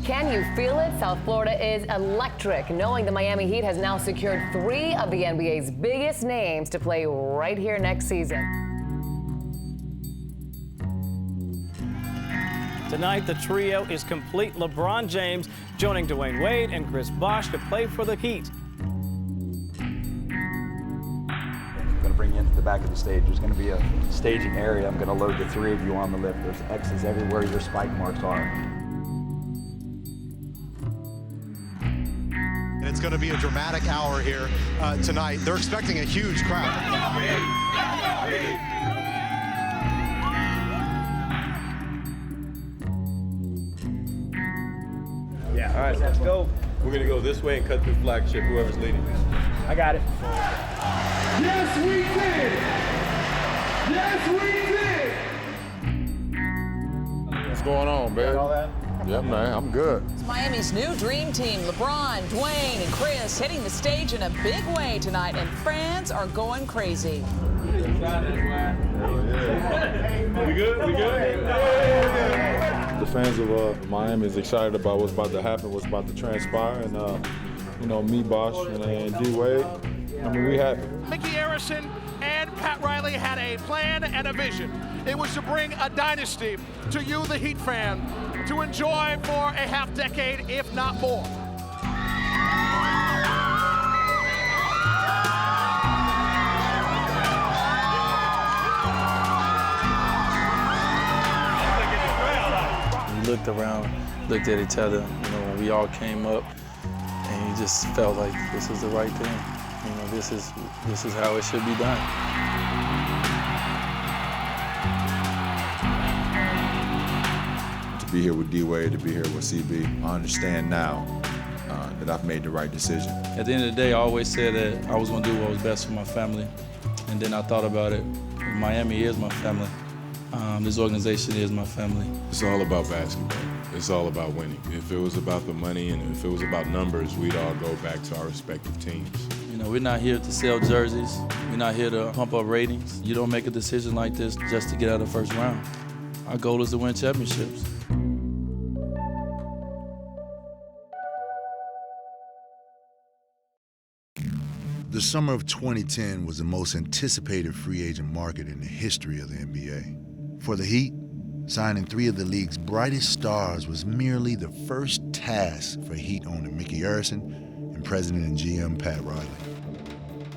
Can you feel it? South Florida is electric, knowing the Miami Heat has now secured 3 of the NBA's biggest names to play right here next season. Tonight, the trio is complete. LeBron James joining Dwyane Wade and Bosh to play for the Heat. I'm going to bring you into the back of the stage. There's going to be a staging area. I'm going to load the 3 of you on the lift. There's X's everywhere your spike marks are. And it's going to be a dramatic hour here tonight. They're expecting a huge crowd. Yeah. All right, let's go. We're going to go this way and cut through flagship, whoever's leading. I got it. Yes, we did! Yes, we did! What's going on, baby? All that? Yeah, man, I'm good. It's Miami's new dream team, LeBron, Dwyane, and Chris hitting the stage in a big way tonight, and fans are going crazy. We good? We good? The fans of Miami is excited about what's about to happen, what's about to transpire, and you know, me, Bosh, and D Wade. I mean, we happy. Mickey Harrison and Pat Riley had a plan and a vision. It was to bring a dynasty to you, the Heat fan, to enjoy for a half decade, if not more. We looked around, looked at each other, you know, when we all came up, and you just felt like this is the right thing. You know, this is how it should be done. To be here with D Wade, to be here with CB, I understand now that I've made the right decision. At the end of the day, I always said that I was going to do what was best for my family, and then I thought about it. Miami is my family. This organization is my family. It's all about basketball. It's all about winning. If it was about the money and if it was about numbers, we'd all go back to our respective teams. You know, we're not here to sell jerseys. We're not here to pump up ratings. You don't make a decision like this just to get out of the first round. Our goal is to win championships. The summer of 2010 was the most anticipated free agent market in the history of the NBA. For the Heat, signing 3 of the league's brightest stars was merely the first task for Heat owner Mickey Harrison and President and GM Pat Riley.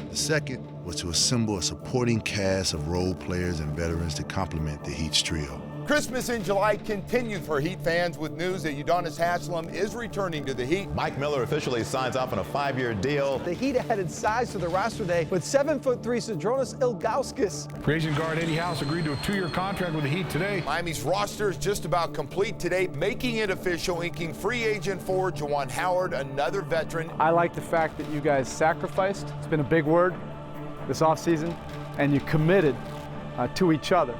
The second was to assemble a supporting cast of role players and veterans to complement the Heat's trio. Christmas in July continued for Heat fans with news that Udonis Haslem is returning to the Heat. Mike Miller officially signs off on a 5-year deal. The Heat added size to the roster today with 7'3" Zydrunas Ilgauskas. Free agent guard Eddie House agreed to a 2-year contract with the Heat today. Miami's roster is just about complete today, making it official, inking free agent forward Juwan Howard, another veteran. I like the fact that you guys sacrificed. It's been a big word this offseason, and you committed to each other.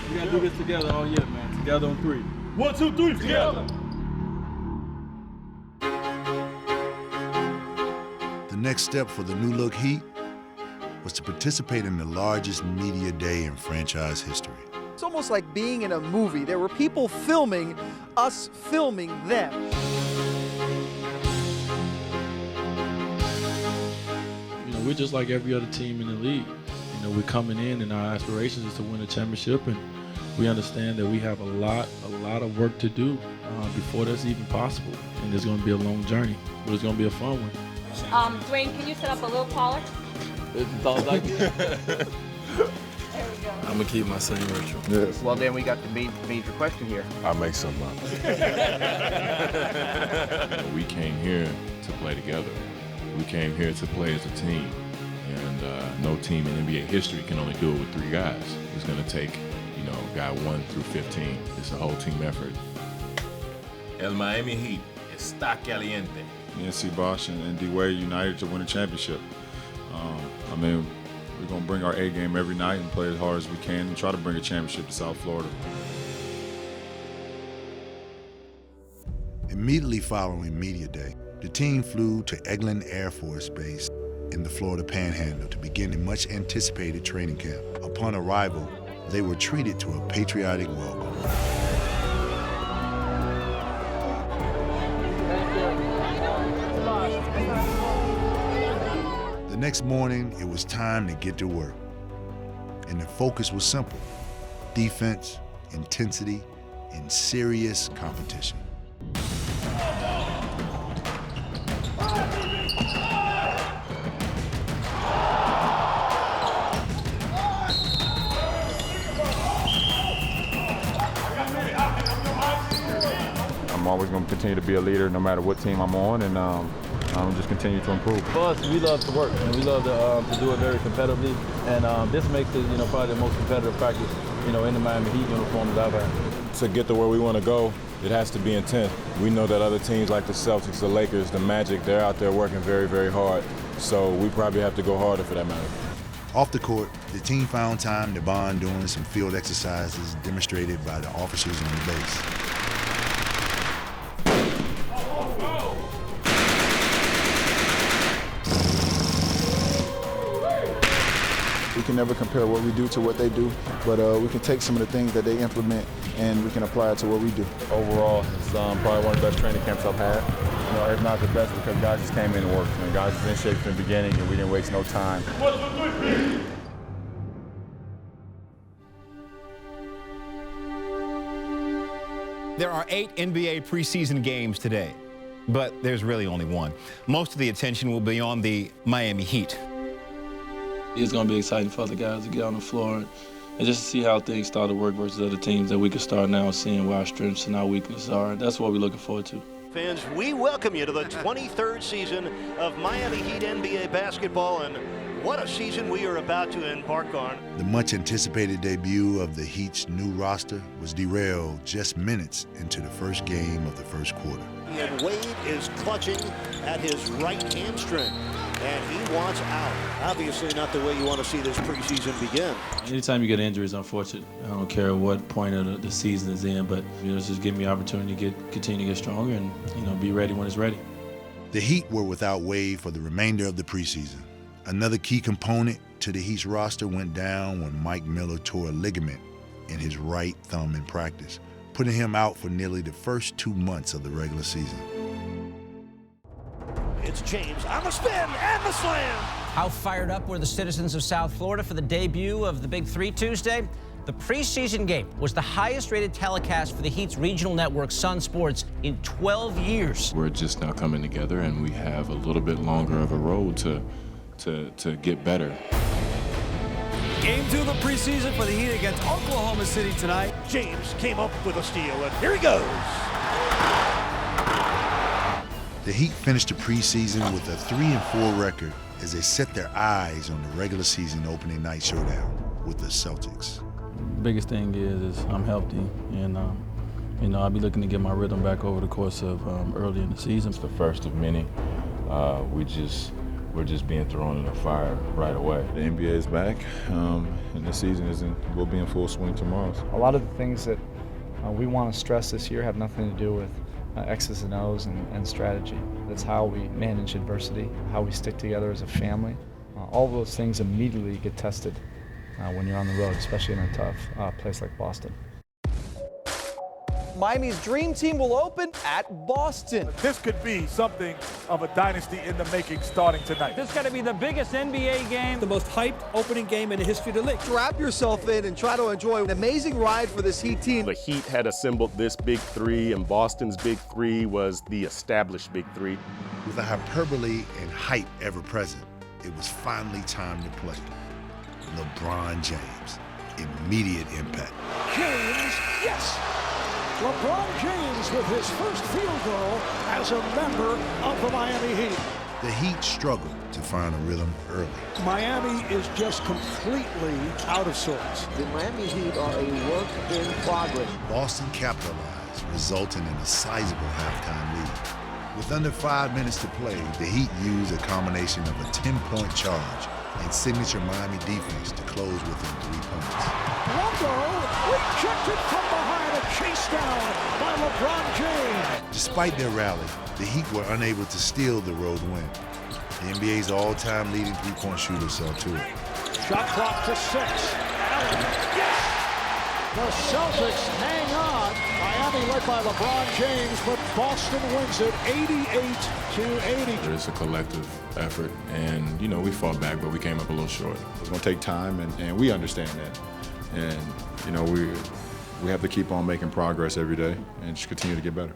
We gotta do this together all year, man. Together on 3. 1, 2, 3, together. The next step for the new-look Heat was to participate in the largest media day in franchise history. It's almost like being in a movie. There were people filming us filming them. You know, we're just like every other team in the league. You know, we're coming in and our aspirations is to win a championship, and we understand that we have a lot of work to do before that's even possible. And it's going to be a long journey, but it's going to be a fun one. Dwyane, can you set up a little taller? Like There we go. I'm going to keep my same ritual. Yes. Well, then we got the major question here. I'll make something up. We came here to play together. We came here to play as a team. And no team in NBA history can only do it with 3 guys. It's going to take, you know, guy 1 through 15. It's a whole team effort. El Miami Heat está caliente. Me and C. Bosh and D. Wade united to win a championship. I mean, We're going to bring our A game every night and play as hard as we can and try to bring a championship to South Florida. Immediately following Media Day, the team flew to Eglin Air Force Base in the Florida Panhandle to begin a much-anticipated training camp. Upon arrival, they were treated to a patriotic welcome. The next morning, it was time to get to work. And the focus was simple: defense, intensity, and serious competition. I'm always going to continue to be a leader no matter what team I'm on, and just continue to improve. For us, we love to work, and we love to do it very competitively, and this makes it, probably the most competitive practice, in the Miami Heat uniform that I've had. To get to where we want to go, it has to be intense. We know that other teams like the Celtics, the Lakers, the Magic, they're out there working very, very hard, so we probably have to go harder for that matter. Off the court, the team found time to bond during some field exercises demonstrated by the officers on the base. We can never compare what we do to what they do, but we can take some of the things that they implement and we can apply it to what we do. Overall, it's probably one of the best training camps I've had. If not the best, because guys just came in and worked. Guys was in shape from the beginning, and we didn't waste no time. There are 8 NBA preseason games today, but there's really only one. Most of the attention will be on the Miami Heat. It's going to be exciting for the guys to get on the floor and just to see how things start to work versus other teams, that we can start now seeing where our strengths and our weaknesses are. That's what we're looking forward to. Fans, we welcome you to the 23rd season of Miami Heat NBA basketball, and what a season we are about to embark on. The much-anticipated debut of the Heat's new roster was derailed just minutes into the first game of the first quarter. And Wade is clutching at his right hamstring, and he wants out. Obviously not the way you want to see this preseason begin. Anytime you get injuries, unfortunate. I don't care what point of the season is in, but it's just give me opportunity to continue to get stronger and be ready when it's ready. The Heat were without Wade for the remainder of the preseason. Another key component to the Heat's roster went down when Mike Miller tore a ligament in his right thumb in practice, putting him out for nearly the first 2 months of the regular season. It's James on the spin and the slam. How fired up were the citizens of South Florida for the debut of the Big Three Tuesday? The preseason game was the highest-rated telecast for the Heat's regional network, Sun Sports, in 12 years. We're just now coming together, and we have a little bit longer of a road to get better. Game 2 of the preseason for the Heat against Oklahoma City tonight. James came up with a steal, and here he goes. The Heat finished the preseason with a 3-4 record as they set their eyes on the regular season opening night showdown with the Celtics. The biggest thing is I'm healthy, and I'll be looking to get my rhythm back over the course of early in the season. It's the first of many. We're just being thrown in the fire right away. The NBA is back, and the season will be in full swing tomorrow. A lot of the things that we want to stress this year have nothing to do with X's and O's and strategy. That's how we manage adversity, how we stick together as a family. All those things immediately get tested when you're on the road, especially in a tough place like Boston. Miami's dream team will open at Boston. This could be something of a dynasty in the making starting tonight. This is going to be the biggest NBA game, the most hyped opening game in the history of the league. Strap yourself in and try to enjoy an amazing ride for this Heat team. The Heat had assembled this big three, and Boston's big three was the established big three. With the hyperbole and hype ever present, it was finally time to play. LeBron James, immediate impact. James, yes! LeBron James with his first field goal as a member of the Miami Heat. The Heat struggled to find a rhythm early. Miami is just completely out of sorts. The Miami Heat are a work in progress. Boston capitalized, resulting in a sizable halftime lead. With under 5 minutes to play, the Heat used a combination of a 10-point charge and signature Miami defense to close within 3 points. Rondo rejected from behind, a chase down by LeBron James. Despite their rally, the Heat were unable to steal the road win. The NBA's all-time leading three-point shooter saw to it. Shot clock to 6. Allen, yes! The Celtics hang on. Miami led by LeBron James, but Boston wins it 88-80. It's a collective effort, and, you know, we fought back, but we came up a little short. It's going to take time, and we understand that. And, you know, we have to keep on making progress every day and just continue to get better.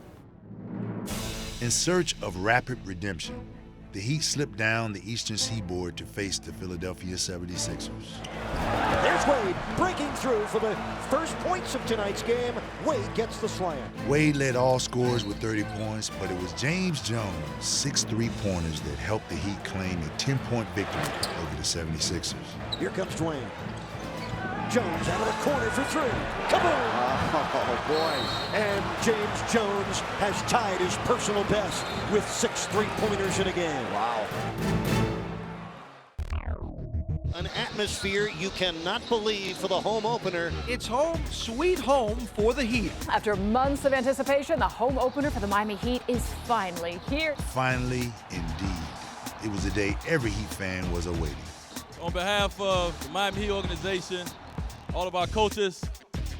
In search of rapid redemption, the Heat slipped down the Eastern Seaboard to face the Philadelphia 76ers. There's Wade breaking through for the first points of tonight's game. Wade gets the slam. Wade led all scorers with 30 points, but it was James Jones' 6 three-pointers that helped the Heat claim a 10-point victory over the 76ers. Here comes Dwyane. Jones out of the corner for 3. Kaboom! Oh, boy. And James Jones has tied his personal best with 6 three-pointers in a game. Wow. An atmosphere you cannot believe for the home opener. It's home, sweet home for the Heat. After months of anticipation, the home opener for the Miami Heat is finally here. Finally, indeed. It was a day every Heat fan was awaiting. On behalf of the Miami Heat organization, all of our coaches,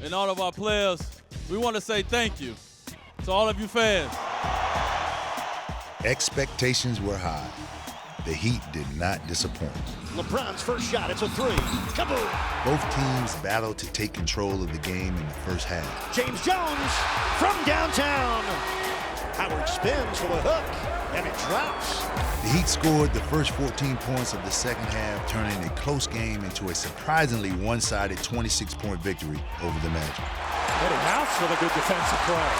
and all of our players, we want to say thank you to all of you fans. Expectations were high. The Heat did not disappoint. LeBron's first shot, it's a 3. Kaboom! Both teams battled to take control of the game in the first half. James Jones from downtown. Howard spins for the hook, and it drops. The Heat scored the first 14 points of the second half, turning a close game into a surprisingly one-sided 26-point victory over the Magic. Eddie House with a good defensive play.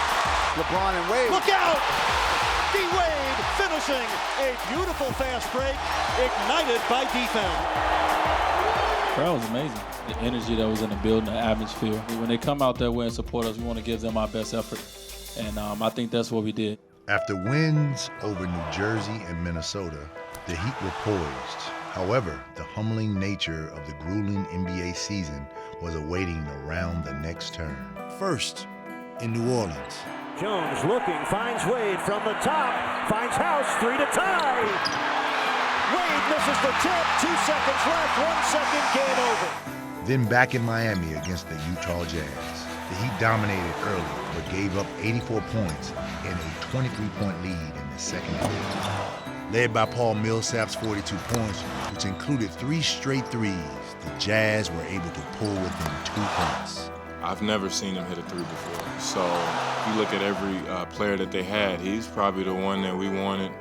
LeBron and Wade. Look out! D-Wade finishing a beautiful fast break, ignited by defense. The crowd was amazing. The energy that was in the building, the atmosphere. When they come out that way and support us, we want to give them our best effort. And I think that's what we did. After wins over New Jersey and Minnesota, the Heat were poised. However, the humbling nature of the grueling NBA season was awaiting around the next turn. First, in New Orleans. Jones looking, finds Wade from the top, finds House, 3 to tie. Wade misses the tip, 2 seconds left, 1 second, game over. Then back in Miami against the Utah Jazz. The Heat dominated early, but gave up 84 points in a 23-point lead in the second half. Led by Paul Millsap's 42 points, which included 3 straight threes, the Jazz were able to pull within 2 points. I've never seen him hit a 3 before. So if you look at every player that they had, he's probably the one that we wanted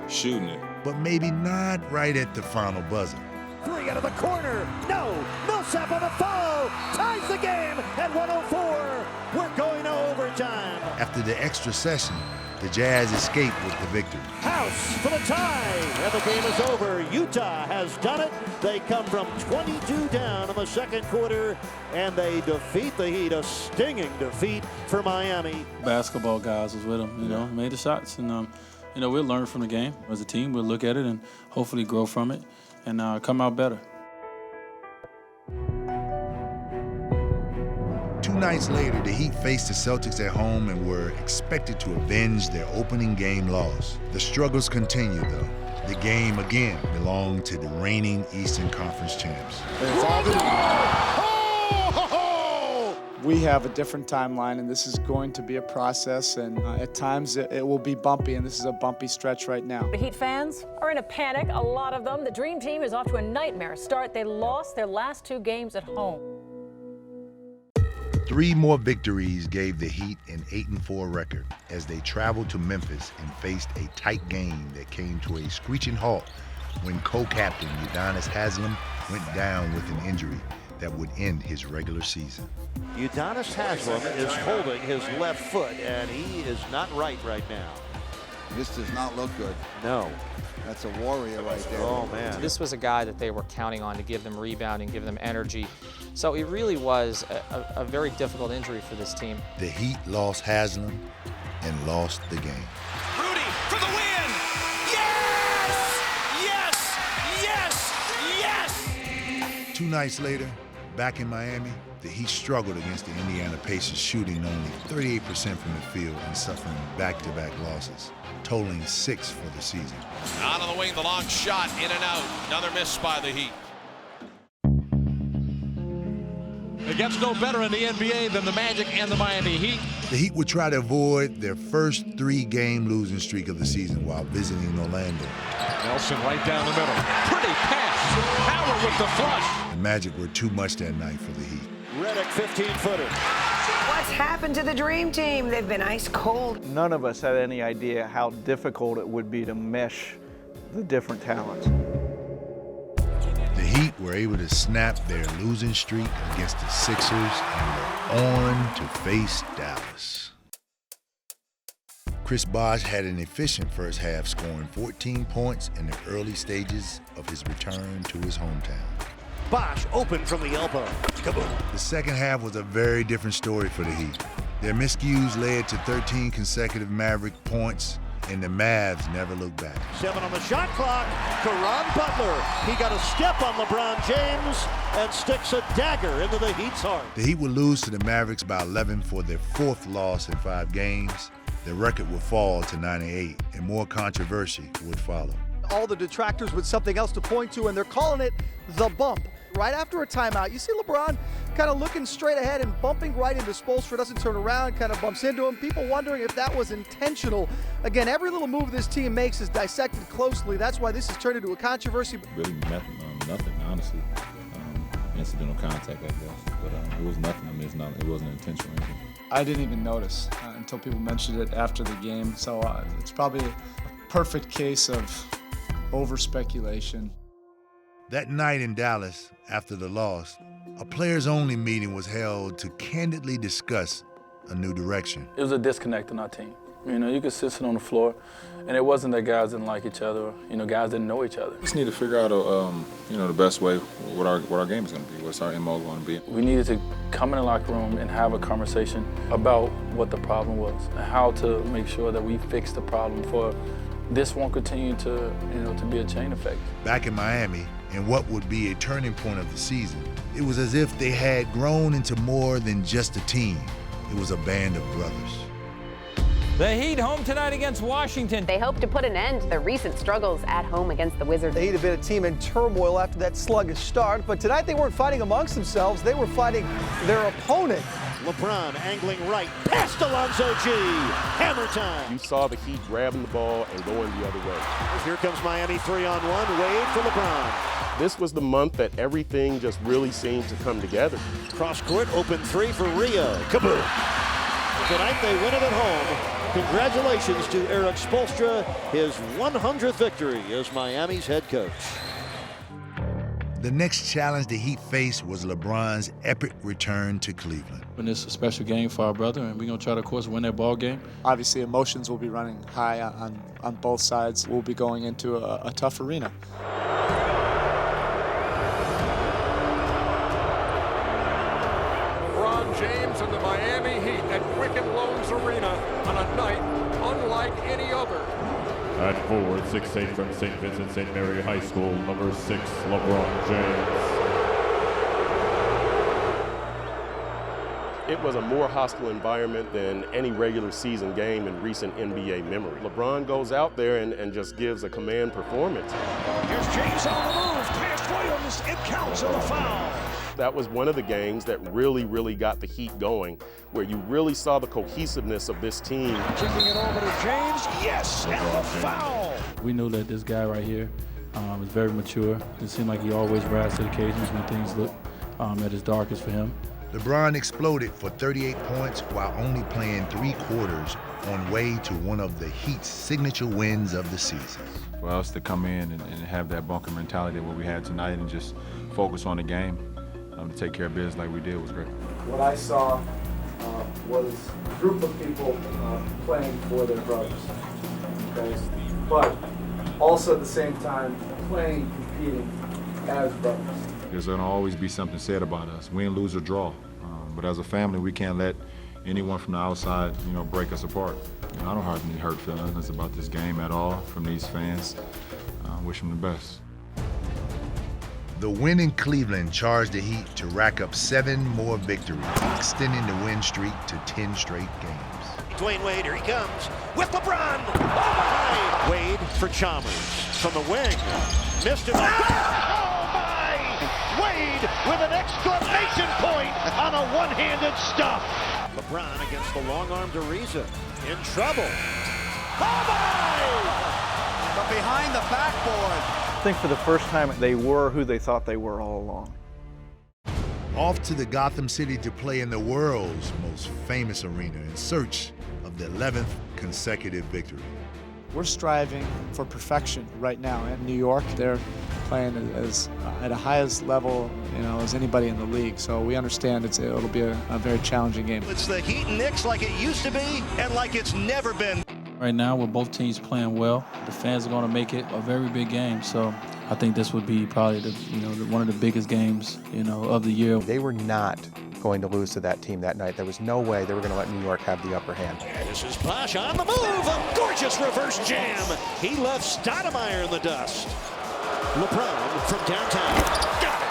shooting it. But maybe not right at the final buzzer. 3 out of the corner, no! Millsap on the follow, ties the game at 104. We're going to overtime. After the extra session, the Jazz escaped with the victory. House for the tie, and the game is over. Utah has done it. They come from 22 down in the second quarter, and they defeat the Heat, a stinging defeat for Miami. Basketball guys was with them, you know, made the shots. And, you know, we'll learn from the game. As a team, we'll look at it and hopefully grow from it and come out better. 2 nights later, the Heat faced the Celtics at home and were expected to avenge their opening game loss. The struggles continued, though. The game, again, belonged to the reigning Eastern Conference champs. We have a different timeline, and this is going to be a process, and at times it will be bumpy, and this is a bumpy stretch right now. The Heat fans are in a panic, a lot of them. The Dream Team is off to a nightmare start. They lost their last 2 games at home. 3 more victories gave the Heat an 8-4 record as they traveled to Memphis and faced a tight game that came to a screeching halt when co-captain Udonis Haslem went down with an injury that would end his regular season. Udonis Haslem is holding his left foot, and he is not right now. This does not look good. No. That's a warrior right there. Oh, man. This was a guy that they were counting on to give them rebounding, give them energy. So it really was a very difficult injury for this team. The Heat lost Haslem and lost the game. Rudy for the win! Yes! Yes! Yes! Yes! 2 nights later, back in Miami, the Heat struggled against the Indiana Pacers, shooting only 38% from the field and suffering back-to-back losses, totaling 6 for the season. Out on the wing, the long shot, in and out. Another miss by the Heat. It gets no better in the NBA than the Magic and the Miami Heat. The Heat would try to avoid their first 3-game losing streak of the season while visiting Orlando. Nelson right down the middle. Pretty pass. Howard with the flush. The Magic were too much that night for the Heat. Redick 15-footer. What's happened to the Dream Team? They've been ice cold. None of us had any idea how difficult it would be to mesh the different talents. The Heat were able to snap their losing streak against the Sixers and were on to face Dallas. Chris Bosh had an efficient first half, scoring 14 points in the early stages of his return to his hometown. Bosh open from the elbow. Kaboom. The second half was a very different story for the Heat. Their miscues led to 13 consecutive Maverick points, and the Mavs never looked back. 7 on the shot clock. Caron Butler. He got a step on LeBron James and sticks a dagger into the Heat's heart. The Heat would lose to the Mavericks by 11 for their 4th loss in 5 games. Their record would fall to 9-8, and more controversy would follow. All the detractors with something else to point to, and they're calling it the bump. Right after a timeout, you see LeBron kind of looking straight ahead and bumping right into Spoelstra, doesn't turn around, kind of bumps into him. People wondering if that was intentional. Again, every little move this team makes is dissected closely. That's why this has turned into a controversy. Really nothing, honestly. Incidental contact, I guess. But it was nothing. I mean, it wasn't intentional or anything. I didn't even notice until people mentioned it after the game. So it's probably a perfect case of over-speculation. That night in Dallas, after the loss, a players-only meeting was held to candidly discuss a new direction. It was a disconnect in our team. You know, you could sit on the floor, and it wasn't that guys didn't like each other. You know, guys didn't know each other. We just need to figure out, the best way, what our game is going to be, what's our MO going to be. We needed to come in the locker room and have a conversation about what the problem was and how to make sure that we fix the problem for this won't continue to be a chain effect. Back in Miami, in what would be a turning point of the season, it was as if they had grown into more than just a team. It was a band of brothers. The Heat home tonight against Washington. They hope to put an end to their recent struggles at home against the Wizards. The Heat have been a team in turmoil after that sluggish start, but tonight they weren't fighting amongst themselves. They were fighting their opponent. LeBron angling right, past Alonzo G. Hammer time. You saw the Heat grabbing the ball and going the other way. Here comes Miami 3-on-1. Wade for LeBron. This was the month that everything just really seemed to come together. Cross court, open 3 for Rio. Kaboom. Tonight they win it at home. Congratulations to Eric Spoelstra, his 100th victory as Miami's head coach. The next challenge the Heat faced was LeBron's epic return to Cleveland. And it's a special game for our brother, and we're going to try to, of course, win that ball game. Obviously, emotions will be running high on both sides. We'll be going into a tough arena. LeBron James and the Miami Heat at Quicken Loans Arena on a night unlike any other. At forward, 6'8" from St. Vincent St. Mary High School, number 6, LeBron James. It was a more hostile environment than any regular season game in recent NBA memory. LeBron goes out there and just gives a command performance. Here's James on the move, past Williams, it counts on the foul. That was one of the games that really got the Heat going, where you really saw the cohesiveness of this team. Kicking it over to James, yes, and the foul. We knew that this guy right here was very mature. It seemed like he always rises to the occasions when things look at his darkest for him. LeBron exploded for 38 points while only playing 3 quarters, on way to one of the Heat's signature wins of the season. For us to come in and have that bunker mentality that we had tonight and just focus on the game, to take care of business like we did was great. What I saw was a group of people playing for their brothers, okay? But also at the same time playing, competing as brothers. There's going to always be something said about us, win, lose, or draw. But as a family, we can't let anyone from the outside, break us apart. I don't have any hurt feelings about this game at all from these fans. I wish them the best. The win in Cleveland charged the Heat to rack up 7 more victories, extending the win streak to 10 straight games. Dwyane Wade, here he comes with LeBron. Oh my! Wade for Chalmers from the wing. Missed it. Oh my! Wade with an exclamation point on a one-handed stuff. LeBron against the long-armed Ariza. In trouble. Oh my! But behind the backboard. I think for the first time they were who they thought they were all along. Off to the Gotham City to play in the world's most famous arena in search of the 11th consecutive victory. We're striving for perfection right now in New York. They're playing as at a highest level, as anybody in the league. So we understand it'll be a very challenging game. It's the Heat and Knicks like it used to be and like it's never been. Right now, with both teams playing well, the fans are going to make it a very big game. So I think this would be probably one of the biggest games, of the year. They were not going to lose to that team that night. There was no way they were going to let New York have the upper hand. This is Bosh on the move. A gorgeous reverse jam. He left Stoudemire in the dust. LeBron from downtown. Got it.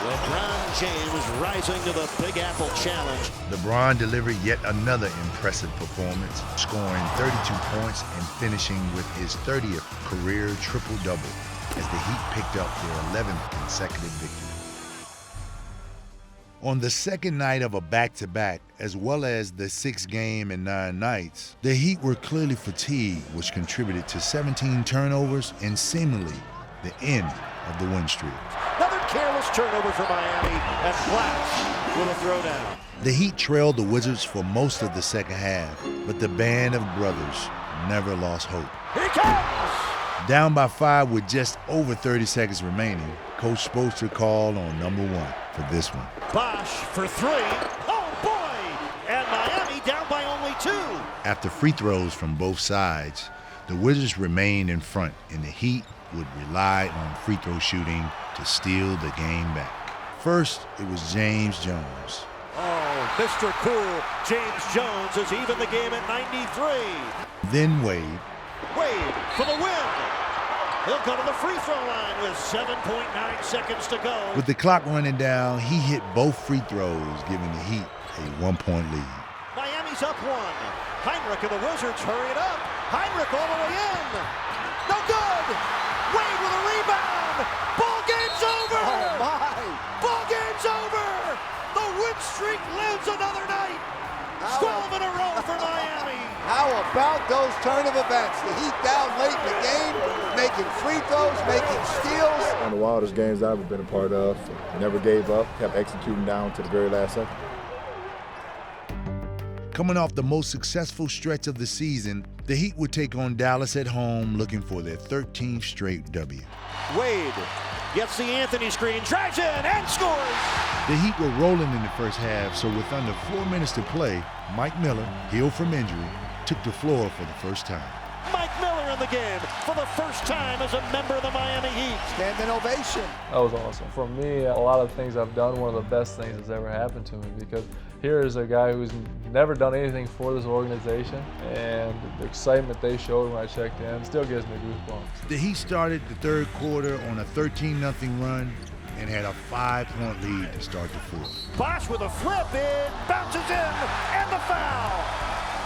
LeBron James rising to the Big Apple Challenge. LeBron delivered yet another impressive performance, scoring 32 points and finishing with his 30th career triple-double as the Heat picked up their 11th consecutive victory. On the second night of a back-to-back, as well as the 6th game in 9 nights, the Heat were clearly fatigued, which contributed to 17 turnovers and seemingly the end of the win streak. Another careless turnover for Miami, and Flash with a throwdown. The Heat trailed the Wizards for most of the second half, but the band of brothers never lost hope. Here he comes! Down by 5 with just over 30 seconds remaining, Coach Spoelstra called on number 1 for this one. Bosh for 3. Oh boy! And Miami down by only 2. After free throws from both sides, the Wizards remained in front, and the Heat would rely on free throw shooting to steal the game back. First, it was James Jones. Oh, Mr. Cool, James Jones has even the game at 93. Then Wade. Wade for the win. He'll go to the free throw line with 7.9 seconds to go. With the clock running down, he hit both free throws, giving the Heat a 1-point lead. Miami's up 1. Heinrich and the Wizards hurry it up. Heinrich all the way in. No good. Wade with a rebound. Ball game's over. Oh my. Ball game's over. The win streak lives another night. 12 in a row for Miami. How about those turn of events? The Heat down late in the game, making free throws, making steals. One of the wildest games I've ever been a part of. Never gave up, kept executing down to the very last second. Coming off the most successful stretch of the season, the Heat would take on Dallas at home, looking for their 13th straight W. Wade gets the Anthony screen, drives in, and scores! The Heat were rolling in the first half, so with under 4 minutes to play, Mike Miller, healed from injury, took the floor for the first time. Mike Miller in the game for the first time as a member of the Miami Heat. Standing ovation. That was awesome. For me, a lot of things I've done, one of the best things that's ever happened to me, because here is a guy who's never done anything for this organization, and the excitement they showed when I checked in still gives me goosebumps. The Heat started the third quarter on a 13-0 run and had a 5-point lead to start the fourth. Bosh with a flip, it bounces in, and the foul.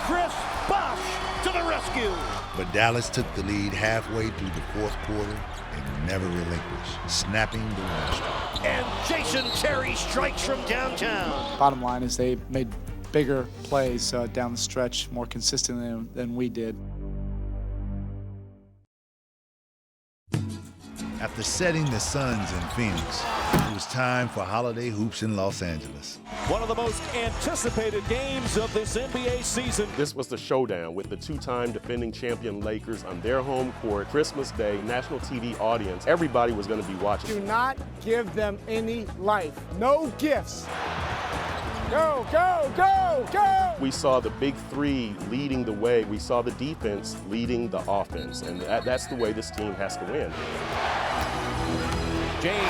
Chris Bosh to the rescue. But Dallas took the lead halfway through the fourth quarter and never relinquished, snapping the win streak. And Jason Terry strikes from downtown. Bottom line is they made bigger plays down the stretch more consistently than we did. After setting the Suns in Phoenix, it was time for holiday hoops in Los Angeles. One of the most anticipated games of this NBA season. This was the showdown with the 2-time defending champion Lakers on their home court. Christmas Day, national TV audience. Everybody was going to be watching. Do not give them any life. No gifts. Go, go, go, go! We saw the big three leading the way. We saw the defense leading the offense. And that's the way this team has to win. James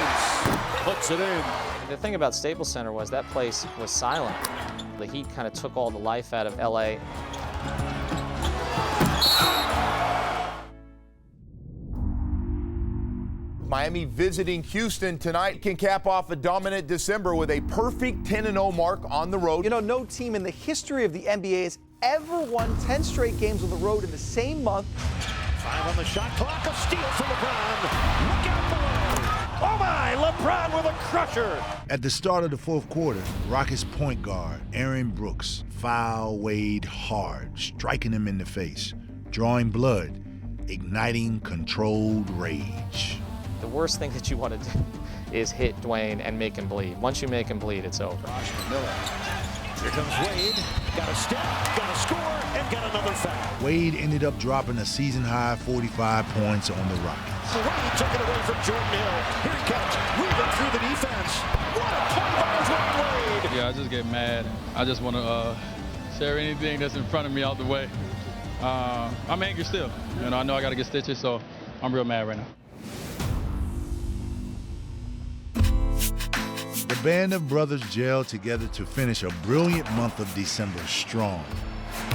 puts it in. The thing about Staples Center was that place was silent. The Heat kind of took all the life out of LA. Miami visiting Houston tonight can cap off a dominant December with a perfect 10-0 mark on the road. You know, no team in the history of the NBA has ever won 10 straight games on the road in the same month. 5 on the shot clock, a steal for LeBron. Look out below. Oh my, LeBron with a crusher. At the start of the fourth quarter, Rockets point guard Aaron Brooks fouled Wade hard, striking him in the face, drawing blood, igniting controlled rage. The worst thing that you want to do is hit Dwyane and make him bleed. Once you make him bleed, it's over. Here comes Wade. Got a step, got a score, and got another foul. Wade ended up dropping a season-high 45 points on the Rockets. Wade took it away from Jordan Hill. Here he comes, weaving through the defense. What a play by Dwyane Wade! Yeah, I just get mad. I just want to share anything that's in front of me out the way. I'm angry still. You know, I know I got to get stitches, so I'm real mad right now. The band of brothers gelled together to finish a brilliant month of December strong,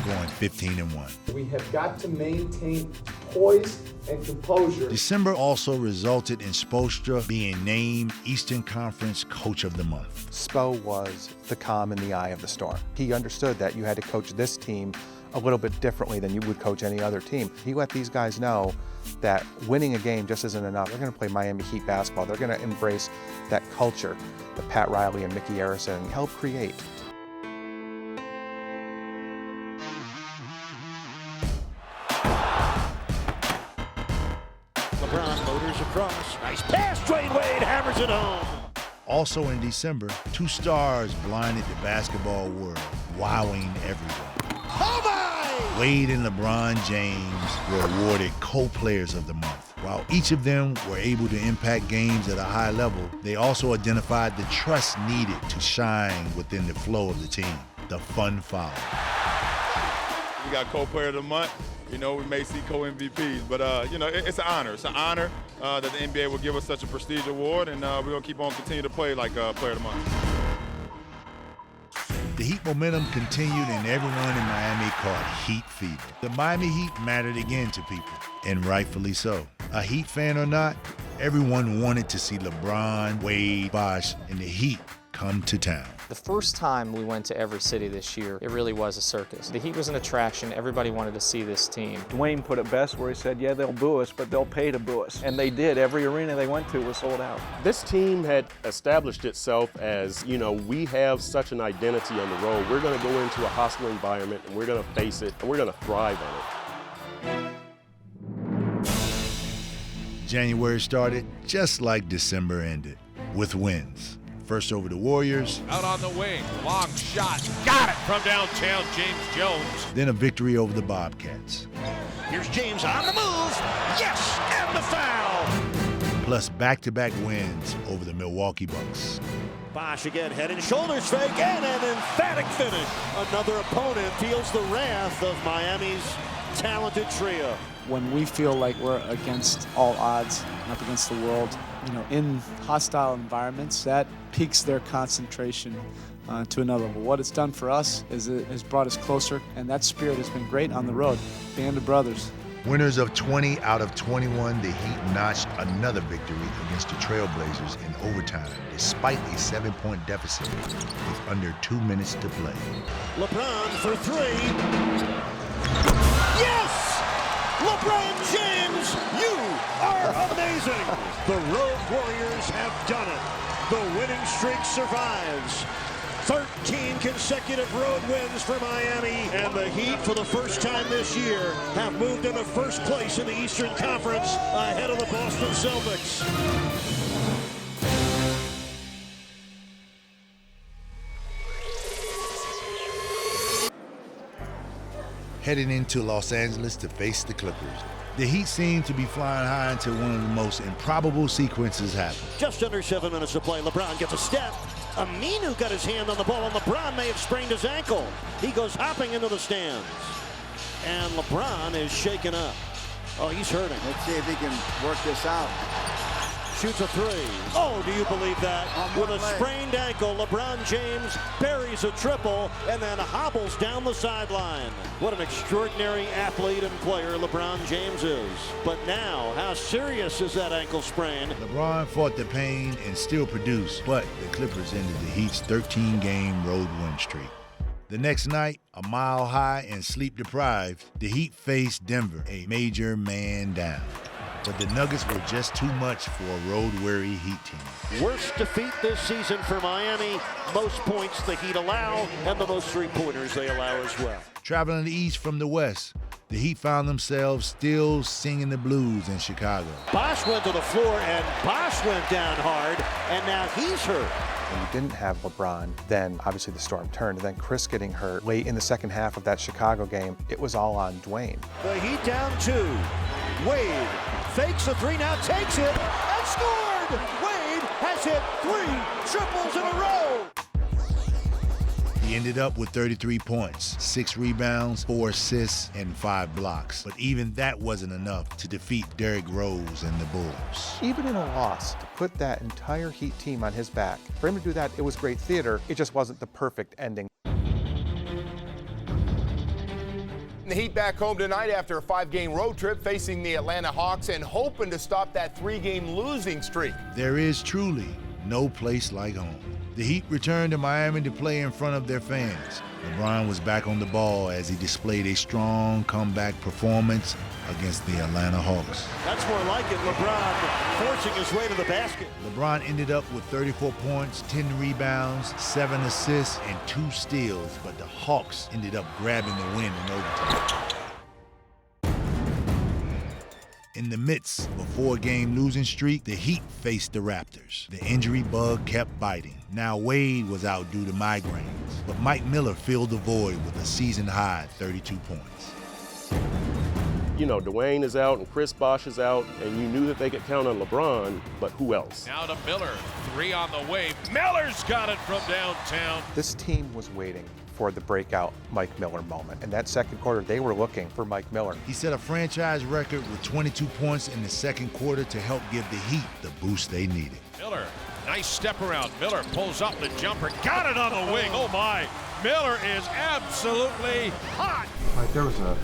going 15-1. We have got to maintain poise and composure. December also resulted in Spoelstra being named Eastern Conference Coach of the Month. Spo was the calm in the eye of the storm. He understood that you had to coach this team a little bit differently than you would coach any other team. He let these guys know that winning a game just isn't enough. They're going to play Miami Heat basketball. They're going to embrace that culture that Pat Riley and Mickey Arison helped create. LeBron motors across. Nice pass. Dwyane Wade hammers it home. Also in December, 2 stars blinded the basketball world, wowing everyone. Oh my! Wade and LeBron James were awarded co-players of the month. While each of them were able to impact games at a high level, they also identified the trust needed to shine within the flow of the team, the fun foul. We got co-player of the month. You know, we may see co-MVPs, but, you know, it's an honor. It's an honor that the NBA will give us such a prestige award, and we're going to keep on continue to play like player of the month. The Heat momentum continued and everyone in Miami caught Heat fever. The Miami Heat mattered again to people, and rightfully so. A Heat fan or not, everyone wanted to see LeBron, Wade, Bosh, and the Heat come to town. The first time we went to every city this year, it really was a circus. The Heat was an attraction. Everybody wanted to see this team. Dwyane put it best where he said, yeah, they'll boo us, but they'll pay to boo us. And they did. Every arena they went to was sold out. This team had established itself as, you know, we have such an identity on the road. We're going to go into a hostile environment, and we're going to face it, and we're going to thrive on it. January started just like December ended, with wins. First over the Warriors. Out on the wing, long shot, got it from downtown, James Jones. Then a victory over the Bobcats. Here's James on the move, yes, and the foul. Plus back-to-back wins over the Milwaukee Bucks. Bosh again, head and shoulders fake, and an emphatic finish. Another opponent feels the wrath of Miami's talented trio. When we feel like we're against all odds, up against the world, you know, in hostile environments, that piques their concentration to another level. What it's done for us is it has brought us closer, and that spirit has been great on the road. Band of brothers. Winners of 20 out of 21, the Heat notched another victory against the Trailblazers in overtime, despite a 7-point deficit with under 2 minutes to play. LeBron for 3. Yes! LeBron James, you are amazing! The Road Warriors have done it. The winning streak survives. 13 consecutive road wins for Miami, and the Heat, for the first time this year, have moved into first place in the Eastern Conference ahead of the Boston Celtics. Heading into Los Angeles to face the Clippers. The Heat seem to be flying high until one of the most improbable sequences happen. Just under 7 minutes to play. LeBron gets a step. Aminu got his hand on the ball, and LeBron may have sprained his ankle. He goes hopping into the stands. And LeBron is shaken up. Oh, he's hurting. Let's see if he can work this out. shoots a three. Oh, do you believe that? With a sprained ankle, LeBron James buries a triple and then hobbles down the sideline. What an extraordinary athlete and player LeBron James is. But now, how serious is that ankle sprain? LeBron fought the pain and still produced, but the Clippers ended the Heat's 13-game road win streak. The next night, a mile high and sleep-deprived, the Heat faced Denver, a major man down. But the Nuggets were just too much for a road-weary Heat team. Worst defeat this season for Miami. Most points the Heat allow, and the most three-pointers they allow as well. Traveling east from the west, the Heat found themselves still singing the blues in Chicago. Bosh went to the floor, and Bosh went down hard, and now he's hurt. When you didn't have LeBron, then obviously the storm turned. And then Chris getting hurt late in the second half of that Chicago game, it was all on Dwyane. The Heat down 2. Wade fakes a three, now takes it, and scored! Wade has hit 3 triples in a row! He ended up with 33 points, 6 rebounds, 4 assists, and 5 blocks. But even that wasn't enough to defeat Derrick Rose and the Bulls. Even in a loss, to put that entire Heat team on his back, for him to do that, it was great theater. It just wasn't the perfect ending. The Heat back home tonight after a 5-game road trip facing the Atlanta Hawks and hoping to stop that 3-game losing streak. There is truly no place like home. The Heat returned to Miami to play in front of their fans. LeBron was back on the ball as he displayed a strong comeback performance against the Atlanta Hawks. That's more like it, LeBron forcing his way to the basket. LeBron ended up with 34 points, 10 rebounds, 7 assists, and 2 steals, but the Hawks ended up grabbing the win in overtime. In the midst of a 4-game losing streak, the Heat faced the Raptors. The injury bug kept biting. Now Wade was out due to migraines, but Mike Miller filled the void with a season-high 32 points. You know, Dwyane is out and Chris Bosh is out, and you knew that they could count on LeBron, but who else? Now to Miller, 3 on the way. Miller's got it from downtown. This team was waiting for the breakout Mike Miller moment. In that second quarter, they were looking for Mike Miller. He set a franchise record with 22 points in the second quarter to help give the Heat the boost they needed. Miller, nice step around. Miller pulls up the jumper, got it on the wing. Oh my, Miller is absolutely hot. Like there was a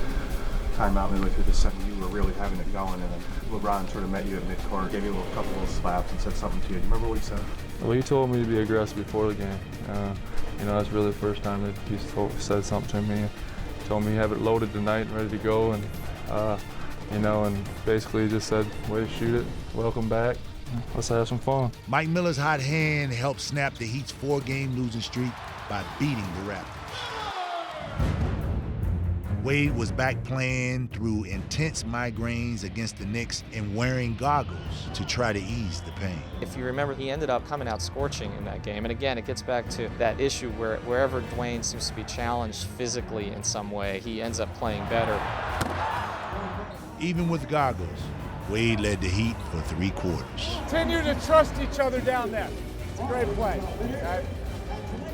timeout midway through the second, you were really having it going, and then LeBron sort of met you at midcourt, gave you a couple little slaps and said something to you. Do you remember what he said? Well, he told me to be aggressive before the game. You know, that's really the first time that he's said something to me. He told me have it loaded tonight and ready to go, and you know, and basically he just said, way to shoot it, welcome back, let's have some fun. Mike Miller's hot hand helped snap the Heat's 4-game losing streak by beating the Raptors. Wade was back playing through intense migraines against the Knicks and wearing goggles to try to ease the pain. If you remember, he ended up coming out scorching in that game. And again, it gets back to that issue where wherever Dwyane seems to be challenged physically in some way, he ends up playing better. Even with goggles, Wade led the Heat for 3 quarters. Continue to trust each other down there. It's a great play. Right?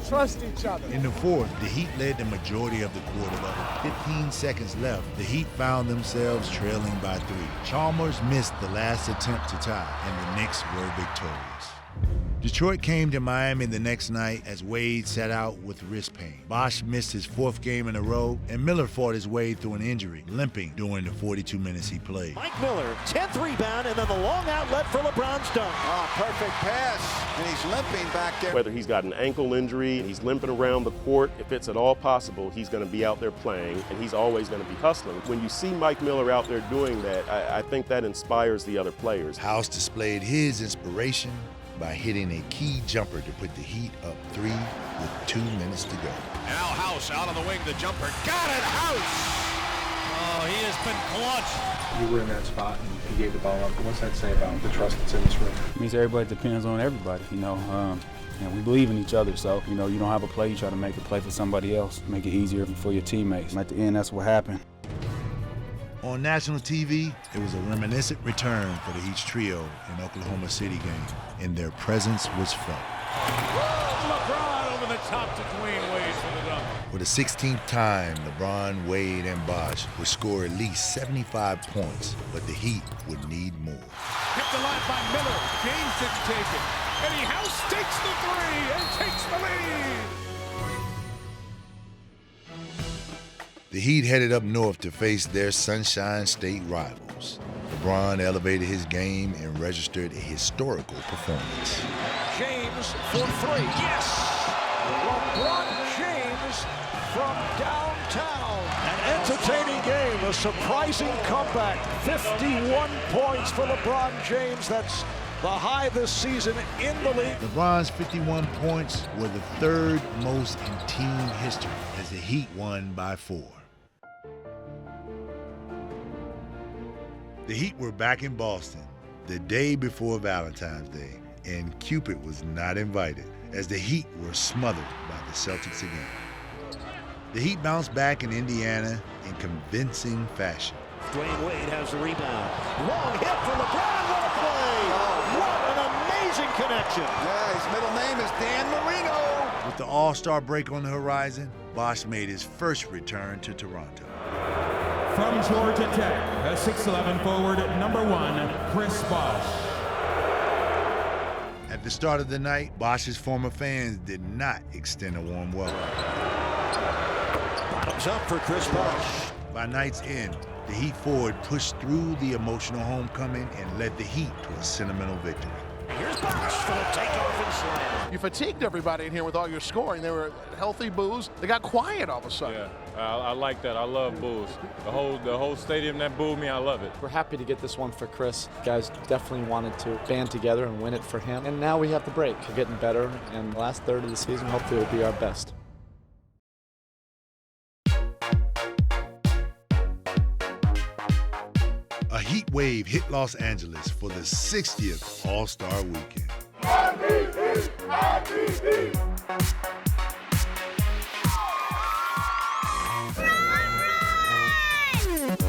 Trust each other. In the fourth, the Heat led the majority of the quarter, but with 15 seconds left, the Heat found themselves trailing by 3. Chalmers missed the last attempt to tie, and the Knicks were victorious. Detroit came to Miami the next night as Wade sat out with wrist pain. Bosh missed his 4th game in a row, and Miller fought his way through an injury, limping during the 42 minutes he played. Mike Miller, 10th rebound, and then the long outlet for LeBron's dunk. Oh, perfect pass, and he's limping back there. Whether he's got an ankle injury and he's limping around the court, if it's at all possible, he's going to be out there playing, and he's always going to be hustling. When you see Mike Miller out there doing that, I think that inspires the other players. House displayed his inspiration by hitting a key jumper to put the Heat up 3 with 2 minutes to go. Now House out on the wing, the jumper. Got it, House! Oh, he has been clutch. You were in that spot and you gave the ball up. What's that say about the trust that's in this room? It means everybody depends on everybody, you know. And we believe in each other, so, you know, you don't have a play, you try to make a play for somebody else, make it easier for your teammates. And at the end, that's what happened. On national TV, it was a reminiscent return for the Heat's trio in Oklahoma City game, and their presence was felt. LeBron over the top to Dwyane Wade for the dunk. For the 16th time, LeBron, Wade, and Bosh would score at least 75 points, but the Heat would need more. Kept alive by Miller. James didn't take it. Eddie House takes the three and takes the lead. The Heat headed up north to face their Sunshine State rivals. LeBron elevated his game and registered a historical performance. James for three. Yes! LeBron James from downtown. An entertaining game, a surprising comeback. 51 points for LeBron James. That's the high this season in the league. LeBron's 51 points were the third most in team history as the Heat won by 4. The Heat were back in Boston the day before Valentine's Day, and Cupid was not invited as the Heat were smothered by the Celtics again. The Heat bounced back in Indiana in convincing fashion. Dwyane Wade has the rebound. Long hit for LeBron. What a play! What an amazing connection. Yeah, his middle name is Dan Marino. With the All-Star break on the horizon, Bosh made his first return to Toronto. From Georgia Tech, a 6'11" forward, number 1, Chris Bosh. At the start of the night, Bosh's former fans did not extend a warm welcome. Bottoms up for Chris Bosh. By night's end, the Heat forward pushed through the emotional homecoming and led the Heat to a sentimental victory. Here's Bosh for the takeoff and slam. You fatigued everybody in here with all your scoring. They were healthy boos. They got quiet all of a sudden. Yeah, I like that. I love boos. The whole stadium that booed me, I love it. We're happy to get this one for Chris. Guys definitely wanted to band together and win it for him. And now we have the break. We're getting better, and the last third of the season hopefully will be our best. A heat wave hit Los Angeles for the 60th All-Star Weekend.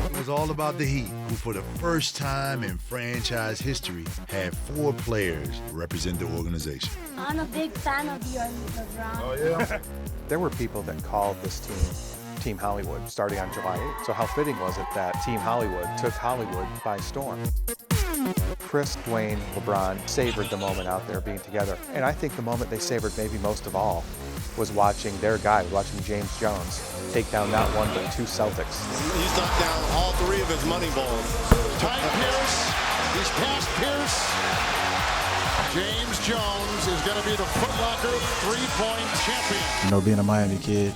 It was all about the Heat, who for the first time in franchise history had 4 players represent the organization. I'm a big fan of yours, LeBron. Oh, yeah? There were people that called this team Team Hollywood starting on July 8th. So how fitting was it that Team Hollywood took Hollywood by storm? Chris, Dwyane, LeBron savored the moment out there being together. And I think the moment they savored maybe most of all was watching their guy, watching James Jones take down not one but 2 Celtics. He's knocked down all 3 of his money balls. Ty Pierce, he's past Pierce. James Jones is going to be the Foot Locker 3-point champion. You know, being a Miami kid,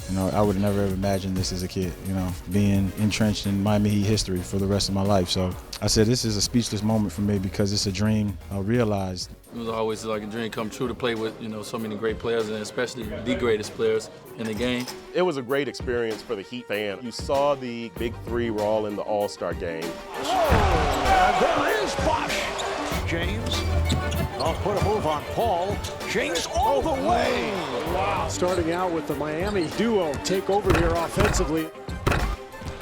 you know, I would never have imagined this as a kid, you know, being entrenched in Miami Heat history for the rest of my life. So I said this is a speechless moment for me because it's a dream realized. It was always like a dream come true to play with, you know, so many great players and especially the greatest players in the game. It was a great experience for the Heat fan. You saw the big 3 were all in the All-Star game. Oh, there is Bosh. James. I'll put a move on Paul. James all the way. Wow. Starting out with the Miami duo take over here offensively.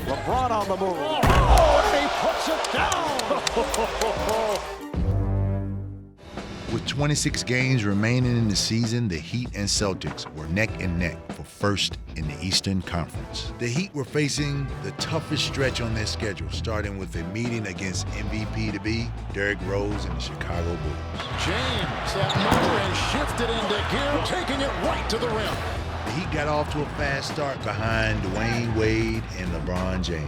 LeBron on the move. Oh, and he puts it down. With 26 games remaining in the season, the Heat and Celtics were neck and neck for first in the Eastern Conference. The Heat were facing the toughest stretch on their schedule, starting with a meeting against MVP-to-be Derrick Rose and the Chicago Bulls. James, that motor has shifted into gear, taking it right to the rim. The Heat got off to a fast start behind Dwyane Wade and LeBron James.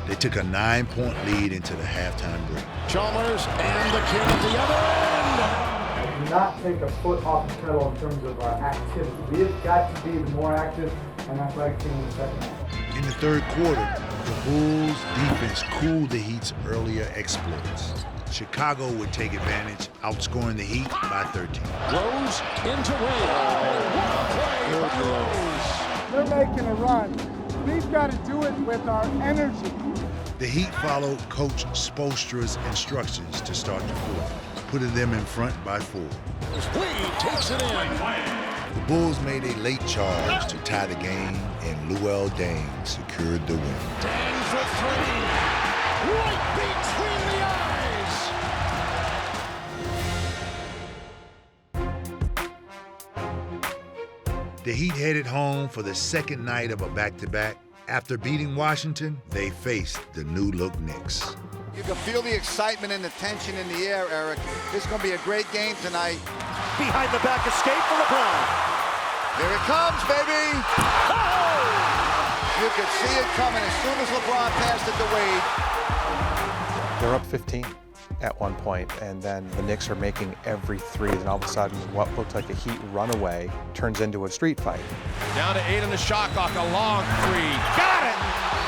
They took a 9-point lead into the halftime break. Chalmers and the kid at the other end. Do not take a foot off the pedal in terms of activity. We have got to be the more active and athletic team in the second half. In the third quarter, the Bulls' defense cooled the Heat's earlier exploits. Chicago would take advantage, outscoring the Heat by 13. Rose into Wade. What a play by Rose. They're making a run. We've got to do it with our energy. The Heat followed Coach Spoelstra's instructions to start the fourth, putting them in front by 4. Wade takes it in. The Bulls made a late charge to tie the game, and Luol Deng secured the win. Deng for 3. Right between the eyes. The Heat headed home for the second night of a back-to-back. After beating Washington, they faced the new-look Knicks. You can feel the excitement and the tension in the air, Eric. This is going to be a great game tonight. Behind the back escape for LeBron. Here it comes, baby! Oh! You could see it coming as soon as LeBron passed it to Wade. They're up 15 at one point, and then the Knicks are making every three. Then all of a sudden, what looked like a Heat runaway turns into a street fight. Down to 8 on the shot clock, a long three. Got it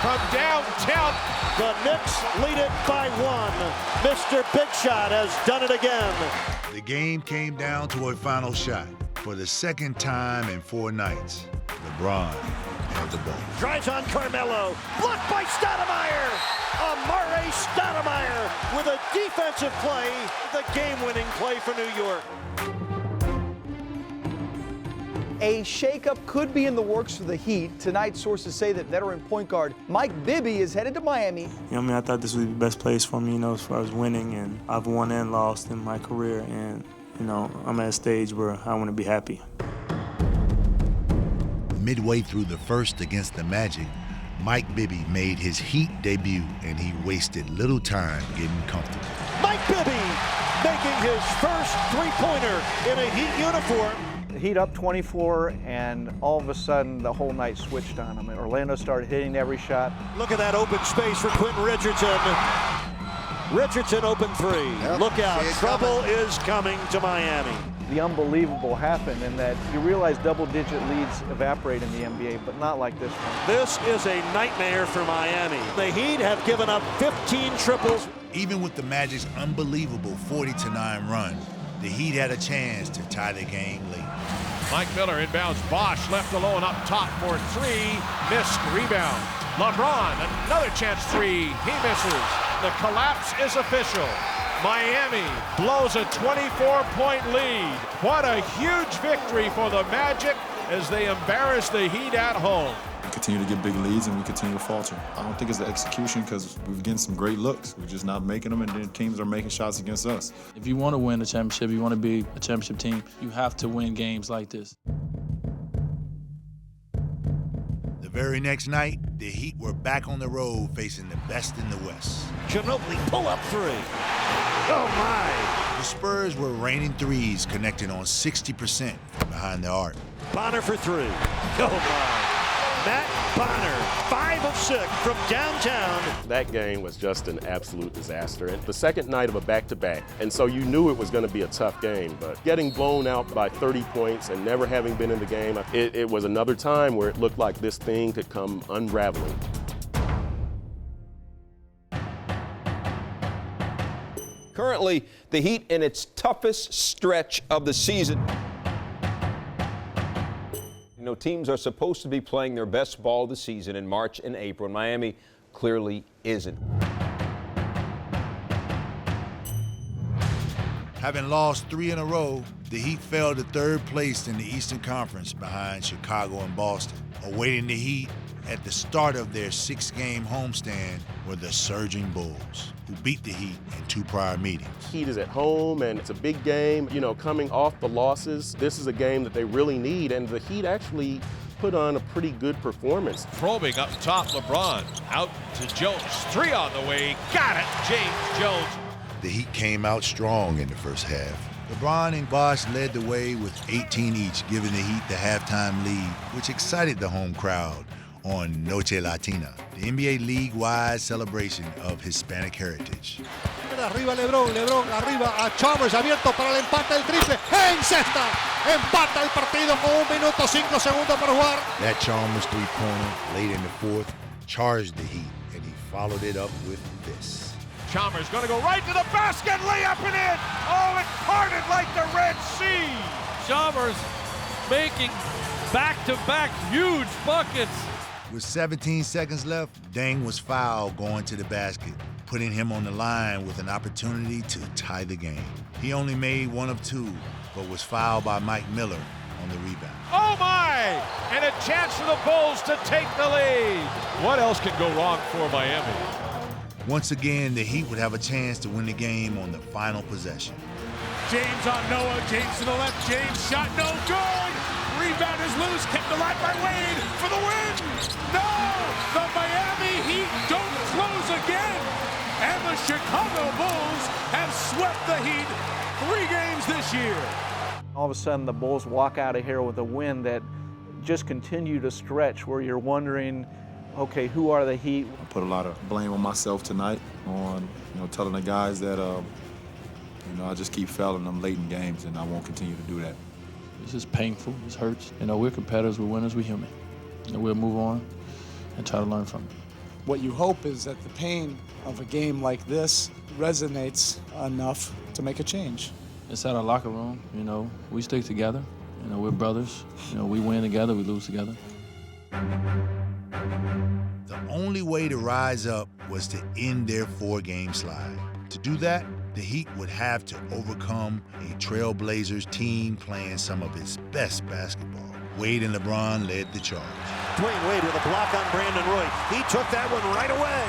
from downtown. The Knicks lead it by 1. Mr. Big Shot has done it again. The game came down to a final shot. For the second time in 4 nights, LeBron had the ball. Drives on Carmelo. Blocked by Stoudemire. Amare Stoudemire with a defensive play. The game-winning play for New York. A shakeup could be in the works for the Heat. Tonight, sources say that veteran point guard Mike Bibby is headed to Miami. You know what I mean? I thought this would be the best place for me, as far as winning, and I've won and lost in my career, and I'm at a stage where I want to be happy. Midway through the first against the Magic, Mike Bibby made his Heat debut, and he wasted little time getting comfortable. Mike Bibby making his first three-pointer in a Heat uniform. The Heat up 24, and all of a sudden the whole night switched on them. Orlando started hitting every shot. Look at that open space for Quentin Richardson. Richardson open three. Yep. Look out, trouble is coming to Miami. The unbelievable happened in that you realize double-digit leads evaporate in the NBA, but not like this one. This is a nightmare for Miami. The Heat have given up 15 triples. Even with the Magic's unbelievable 40-9 run, the Heat had a chance to tie the game late. Mike Miller inbounds. Bosh left alone up top for 3. Missed rebound. LeBron, another chance 3. He misses. The collapse is official. Miami blows a 24-point lead. What a huge victory for the Magic as they embarrass the Heat at home. We continue to get big leads and we continue to falter. I don't think it's the execution because we're getting some great looks. We're just not making them, and then teams are making shots against us. If you want to win a championship, you want to be a championship team, you have to win games like this. The very next night, the Heat were back on the road facing the best in the West. Ginobili pull-up three. Oh, my. The Spurs were raining threes, connecting on 60% from behind the arc. Bonner for 3. Oh, my. Matt Bonner, 5 of 6 from downtown. That game was just an absolute disaster. And the second night of a back-to-back, and so you knew it was going to be a tough game. But getting blown out by 30 points and never having been in the game, it was another time where it looked like this thing could come unraveling. Currently, the Heat in its toughest stretch of the season. Teams are supposed to be playing their best ball of the season in March and April, and Miami clearly isn't. Having lost 3 in a row, the Heat fell to 3rd place in the Eastern Conference behind Chicago and Boston. Awaiting the Heat at the start of their 6-game homestand were the surging Bulls, who beat the Heat in 2 prior meetings. Heat is at home, and it's a big game. Coming off the losses, this is a game that they really need, and the Heat actually put on a pretty good performance. Probing up top, LeBron out to Jones. 3 on the way. Got it, James Jones. The Heat came out strong in the first half. LeBron and Bosh led the way with 18 each, giving the Heat the halftime lead, which excited the home crowd on Noche Latina, the NBA league-wide celebration of Hispanic heritage. Arriba LeBron arriba a Chalmers, abierto para el empate del triple, en cesta, empata el partido con 1 minuto 5 segundos por jugar. That Chalmers three-pointer late in the fourth charged the Heat, and he followed it up with this. Chalmers going to go right to the basket, layup and in. Oh, it parted like the Red Sea. Chalmers making back-to-back huge buckets. With 17 seconds left, Dang was fouled going to the basket, putting him on the line with an opportunity to tie the game. He only made 1 of 2, but was fouled by Mike Miller on the rebound. Oh my! And a chance for the Bulls to take the lead. What else can go wrong for Miami? Once again, the Heat would have a chance to win the game on the final possession. James on Noah, James to the left, James shot no good. Rebound is loose, kept alive by Wade for the win. No, the Miami Heat don't close again. And the Chicago Bulls have swept the Heat 3 games this year. All of a sudden, the Bulls walk out of here with a win that just continue to stretch, where you're wondering, okay, who are the Heat? I put a lot of blame on myself tonight, on telling the guys that I just keep failing them late in games, and I won't continue to do that. It's just painful. It hurts. We're competitors. We're winners. We're human. We'll move on and try to learn from it. What you hope is that the pain of a game like this resonates enough to make a change. It's at our locker room. We stick together. We're brothers. We win together. We lose together. The only way to rise up was to end their 4-game slide. To do that, the Heat would have to overcome a Trailblazers team playing some of its best basketball. Wade and LeBron led the charge. Dwyane Wade with a block on Brandon Roy. He took that one right away.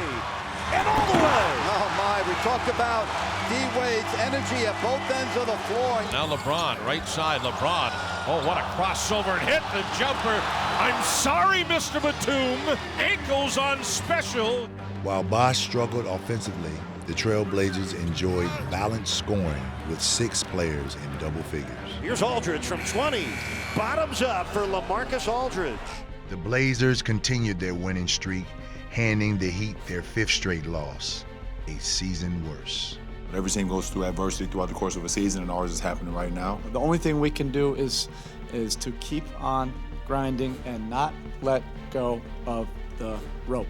And all the way. Oh my, we talked about D-Wade's energy at both ends of the floor. Now LeBron, right side, LeBron. Oh, what a crossover and hit the jumper. I'm sorry, Mr. Batum. Ankles on special. While Bosh struggled offensively, the Trailblazers enjoyed balanced scoring with 6 players in double figures. Here's Aldridge from 20. Bottoms up for LaMarcus Aldridge. The Blazers continued their winning streak, handing the Heat their 5th straight loss, a season worse. Every team goes through adversity throughout the course of a season, and ours is happening right now. The only thing we can do is to keep on grinding and not let go of the rope.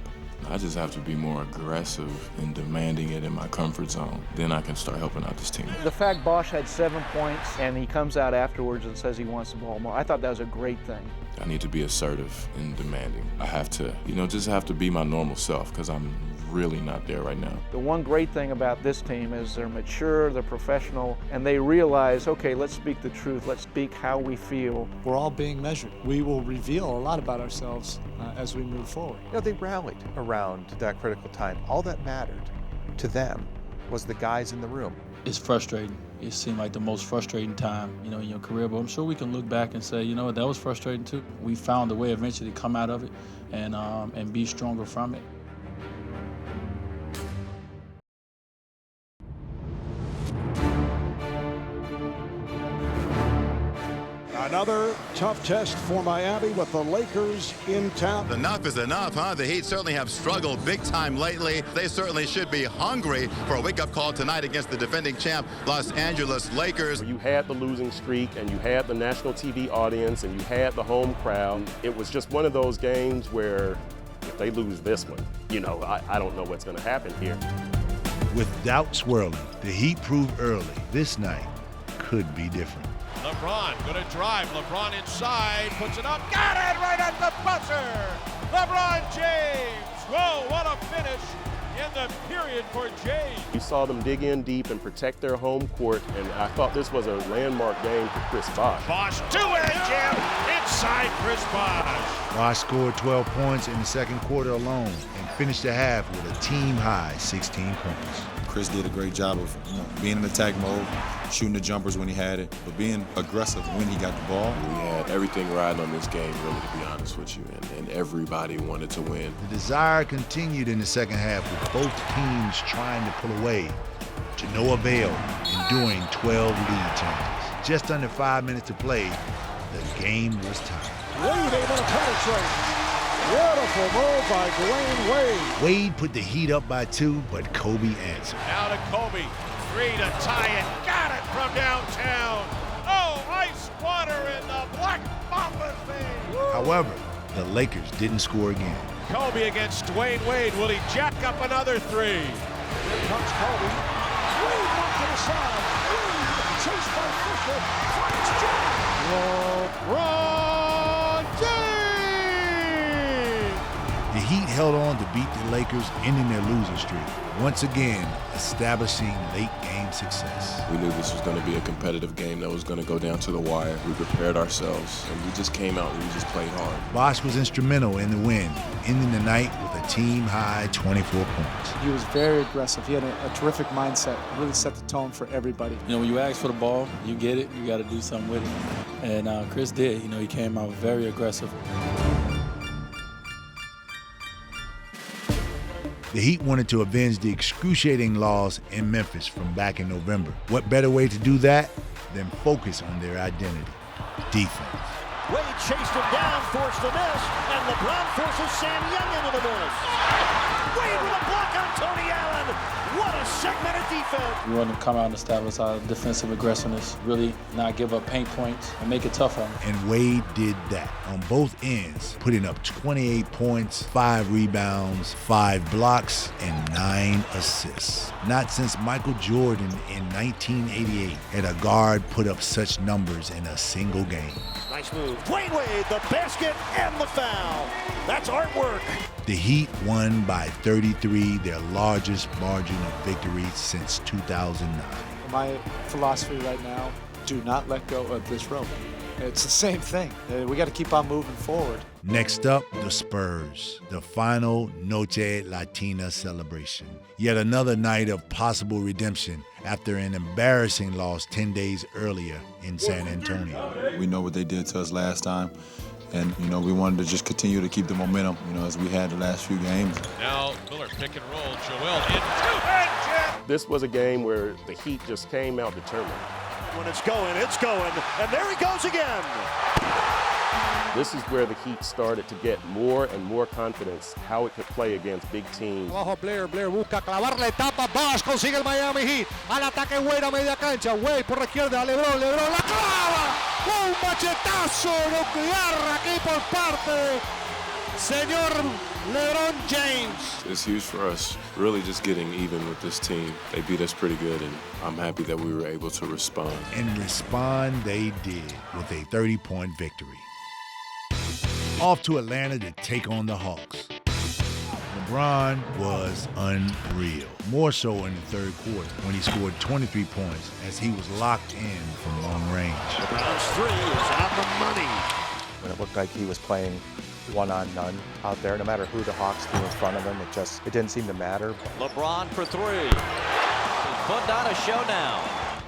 I just have to be more aggressive in demanding it in my comfort zone. Then I can start helping out this team. The fact Bosh had 7 points and he comes out afterwards and says he wants the ball more, I thought that was a great thing. I need to be assertive in demanding. I have to, just have to be my normal self, because I'm really not there right now. The one great thing about this team is they're mature, they're professional, and they realize, okay, let's speak the truth. Let's speak how we feel. We're all being measured. We will reveal a lot about ourselves as we move forward. They rallied around that critical time. All that mattered to them was the guys in the room. It's frustrating. It seemed like the most frustrating time, in your career, but I'm sure we can look back and say, what, that was frustrating too. We found a way eventually to come out of it and be stronger from it. Another tough test for Miami with the Lakers in town. Enough is enough, huh? The Heat certainly have struggled big time lately. They certainly should be hungry for a wake-up call tonight against the defending champ Los Angeles Lakers. You had the losing streak, and you had the national TV audience, and you had the home crowd. It was just one of those games where if they lose this one, I don't know what's going to happen here. With doubt swirling, the Heat proved early this night could be different. LeBron gonna drive. LeBron inside, puts it up, got it right at the buzzer. LeBron James. Whoa, what a finish in the period for James. You saw them dig in deep and protect their home court, and I thought this was a landmark game for Chris Bosh. Bosh, two-hand jam inside Chris Bosh. Bosh scored 12 points in the second quarter alone and finished the half with a team-high 16 points. Chris did a great job of being in attack mode, shooting the jumpers when he had it, but being aggressive when he got the ball. We had everything riding on this game, really, to be honest with you, and everybody wanted to win. The desire continued in the second half with both teams trying to pull away, to no avail, enduring 12 lead changes. Just under 5 minutes to play, the game was tied. Wade able to penetrate. Beautiful move by Dwyane Wade. Wade put the Heat up by 2, but Kobe answered. Now to Kobe, 3 to tie it, got it from downtown. Oh, ice water in the Black Mamba thing. However, the Lakers didn't score again. Kobe against Dwyane Wade. Will he jack up another 3? Here comes Kobe. Wade back to the side. Wade chased by Fisher. Finds James. LeBron James. The Heat held on to beat the Lakers, ending their losing streak. once again establishing late game success. We knew this was going to be a competitive game that was going to go down to the wire. We prepared ourselves, and we just came out and we just played hard. Bosh was instrumental in the win, ending the night with a team-high 24 points. He was very aggressive. He had a terrific mindset. Really set the tone for everybody. You know, when you ask for the ball, you get it. You got to do something with it. And Chris did. You know, he came out very aggressive. The Heat wanted to avenge the excruciating loss in Memphis from back in November. What better way to do that than focus on their identity, defense. Wade chased him down, forced the miss, and LeBron forces Sam Young into the miss. Wade with a block on Tony Allen. What a segment of defense. We want to come out and establish our defensive aggressiveness, really not give up paint points and make it tough on them. And Wade did that on both ends, putting up 28 points, 5 rebounds, 5 blocks, and 9 assists. Not since Michael Jordan in 1988 had a guard put up such numbers in a single game. Nice move. Dwyane Wade, the basket and the foul. That's artwork. The Heat won by 33, their largest margin of victory since 2009. My philosophy right now, do not let go of this rope. It's the same thing. We got to keep on moving forward. Next up, the Spurs, the final Noche Latina celebration. Yet another night of possible redemption after an embarrassing loss 10 days earlier in San Antonio. We know what they did to us last time, and, you know, we wanted to just continue to keep the momentum, you know, as we had the last few games. Now Miller pick and roll. Joel in two-hand jam. This was a game where the Heat just came out determined. When it's going, and there he goes again. This is where the Heat started to get more and more confidence how it could play against big teams. Abajo Blair busca clavarle tapa, Bosh consigue el Miami Heat. Al ataque Wade a media cancha, Wade por la izquierda, LeBron la clava. Un machetazo nuclear aquí por parte señor LeBron James. It's huge for us, really just getting even with this team. They beat us pretty good, and I'm happy that we were able to respond. And respond they did with a 30-point victory. Off to Atlanta to take on the Hawks. LeBron was unreal, more so in the third quarter when he scored 23 points as he was locked in from long range. LeBron's three is on the money. When it looked like he was playing one-on-none out there, no matter who the Hawks threw in front of him, it didn't seem to matter. LeBron for three. He's putting on a show now.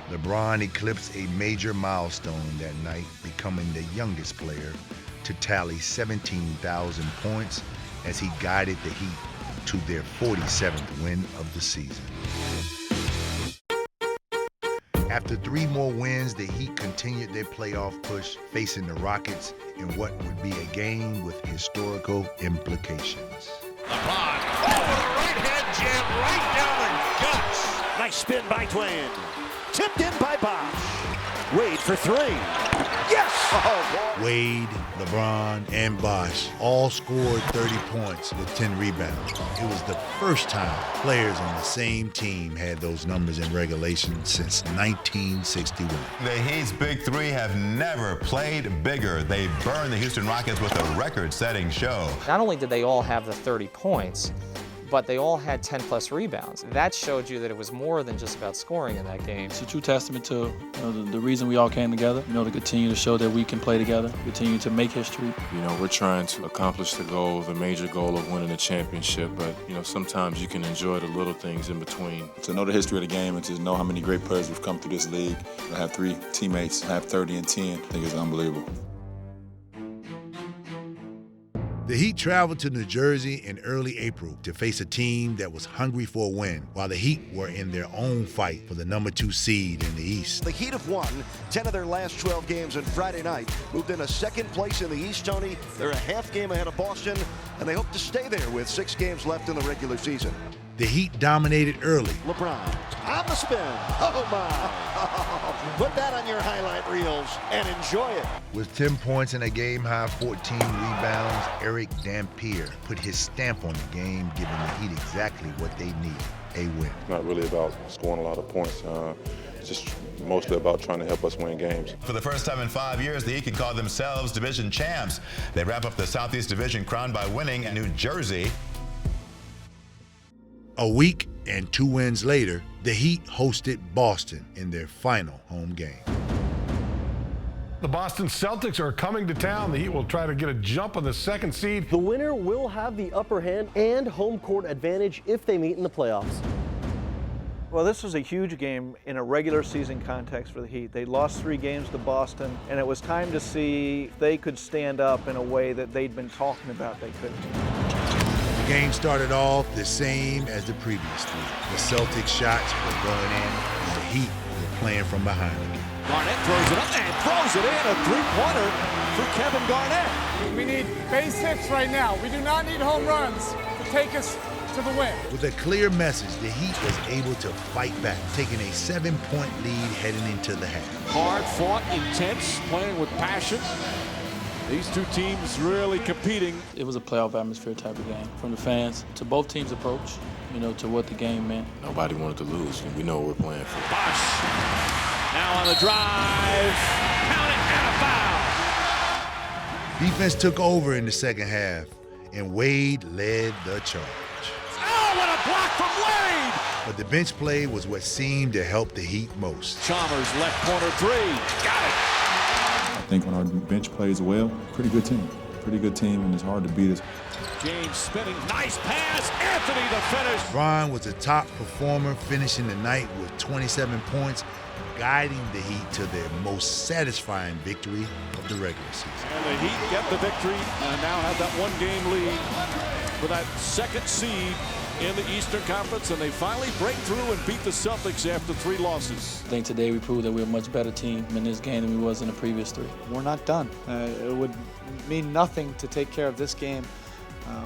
LeBron eclipsed a major milestone that night, becoming the youngest player to tally 17,000 points as he guided the Heat to their 47th win of the season. After 3 more wins, the Heat continued their playoff push, facing the Rockets in what would be a game with historical implications. LeBron, with a right-hand jam right down the guts. Nice spin by Dwyane. Tipped in by Bosh. Wade for three. Yes! Oh, boy. Wade, LeBron, and Bosh all scored 30 points with 10 rebounds. It was the first time players on the same team had those numbers in regulation since 1961. The Heat's big three have never played bigger. They burned the Houston Rockets with a record-setting show. Not only did they all have the 30 points, but they all had 10-plus rebounds. That showed you that it was more than just about scoring in that game. It's a true testament to the reason we all came together, to continue to show that we can play together, continue to make history. We're trying to accomplish the major goal of winning a championship, but, sometimes you can enjoy the little things in between. To know the history of the game and to know how many great players have come through this league, to have 3 teammates have 30 and 10, I think it's unbelievable. The Heat traveled to New Jersey in early April to face a team that was hungry for a win, while the Heat were in their own fight for the number 2 seed in the East. The Heat have won 10 of their last 12 games, and Friday night moved into second place in the East, Tony. They're a half game ahead of Boston, and they hope to stay there with 6 games left in the regular season. The Heat dominated early. LeBron on the spin. Oh, my. Put that on your highlight reels and enjoy it. With 10 points and a game-high 14 rebounds, Eric Dampier put his stamp on the game, giving the Heat exactly what they need, a win. It's not really about scoring a lot of points. It's just mostly about trying to help us win games. For the first time in 5 years, the Heat can call themselves division champs. They wrap up the Southeast Division crown by winning in New Jersey. A week And 2 wins later, the Heat hosted Boston in their final home game. The Boston Celtics are coming to town. The Heat will try to get a jump on the 2nd seed. The winner will have the upper hand and home court advantage if they meet in the playoffs. Well, this was a huge game in a regular season context for the Heat. They lost 3 games to Boston, and it was time to see if they could stand up in a way that they'd been talking about they couldn't. The game started off the same as the previous 3. The Celtics shots were going in, and the Heat were playing from behind again. Garnett throws it up and throws it in. A 3-pointer for Kevin Garnett. We need base hits right now. We do not need home runs to take us to the win. With a clear message, the Heat was able to fight back, taking a 7-point lead heading into the half. Hard fought, intense, playing with passion. These 2 teams really competing. It was a playoff atmosphere type of game. From the fans to both teams' approach, to what the game meant. Nobody wanted to lose, and we know what we're playing for. Bosh now on the drive. Count it and a foul. Defense took over in the second half, and Wade led the charge. Oh, what a block from Wade! But the bench play was what seemed to help the Heat most. Chalmers left corner 3. Got it. I think when our bench plays well, pretty good team, and it's hard to beat us. James spinning, nice pass, Anthony the finish. LeBron was the top performer, finishing the night with 27 points, guiding the Heat to their most satisfying victory of the regular season. And the Heat get the victory and now have that 1-game lead for that 2nd seed in the Eastern Conference, and they finally break through and beat the Celtics after 3 losses. I think today we proved that we're a much better team in this game than we was in the previous 3. We're not done. It would mean nothing to take care of this game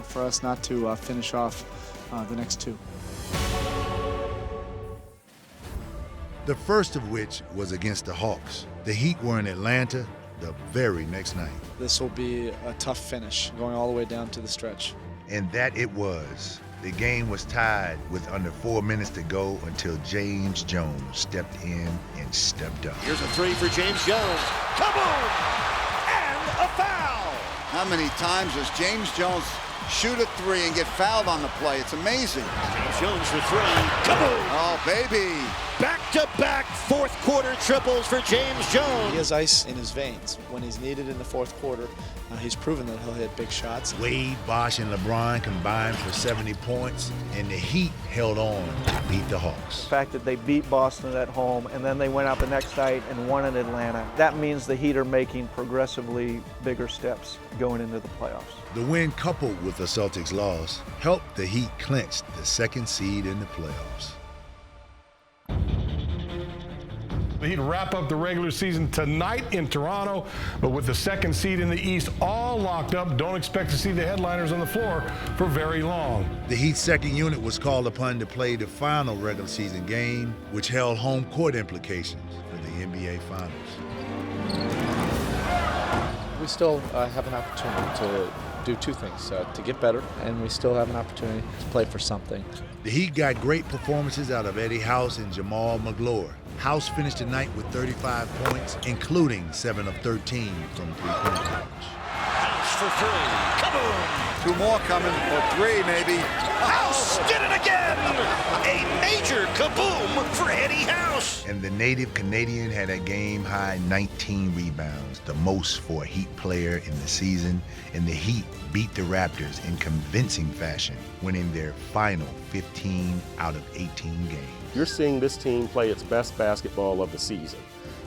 for us not to finish off the next 2. The first of which was against the Hawks. The Heat were in Atlanta the very next night. This will be a tough finish, going all the way down to the stretch. And that it was. The game was tied with under 4 minutes to go until James Jones stepped in and stepped up. Here's a 3 for James Jones. Kaboom! And a foul! How many times does James Jones shoot a 3 and get fouled on the play? It's amazing. James Jones for 3. Kaboom! Oh, baby. Back-to-back 4th quarter triples for James Jones. He has ice in his veins. When he's needed in the 4th quarter, he's proven that he'll hit big shots. Wade, Bosh, and LeBron combined for 70 points, and the Heat held on to beat the Hawks. The fact that they beat Boston at home and then they went out the next night and won in Atlanta, that means the Heat are making progressively bigger steps going into the playoffs. The win, coupled with the Celtics' loss, helped the Heat clinch the 2nd seed in the playoffs. The Heat wrap up the regular season tonight in Toronto, but with the 2nd seed in the East all locked up, don't expect to see the headliners on the floor for very long. The Heat's 2nd unit was called upon to play the final regular season game, which held home court implications for the NBA Finals. We still have an opportunity to do 2 things, to get better, and we still have an opportunity to play for something. The Heat got great performances out of Eddie House and Jamal McGlory. House finished the night with 35 points, including 7 of 13 from three-point range. House for 3. Kaboom! 2 more coming, or 3 maybe. House did it again! A major kaboom for Eddie House! And the native Canadian had a game-high 19 rebounds, the most for a Heat player in the season, and the Heat beat the Raptors in convincing fashion, winning their final 15 out of 18 games. You're seeing this team play its best basketball of the season.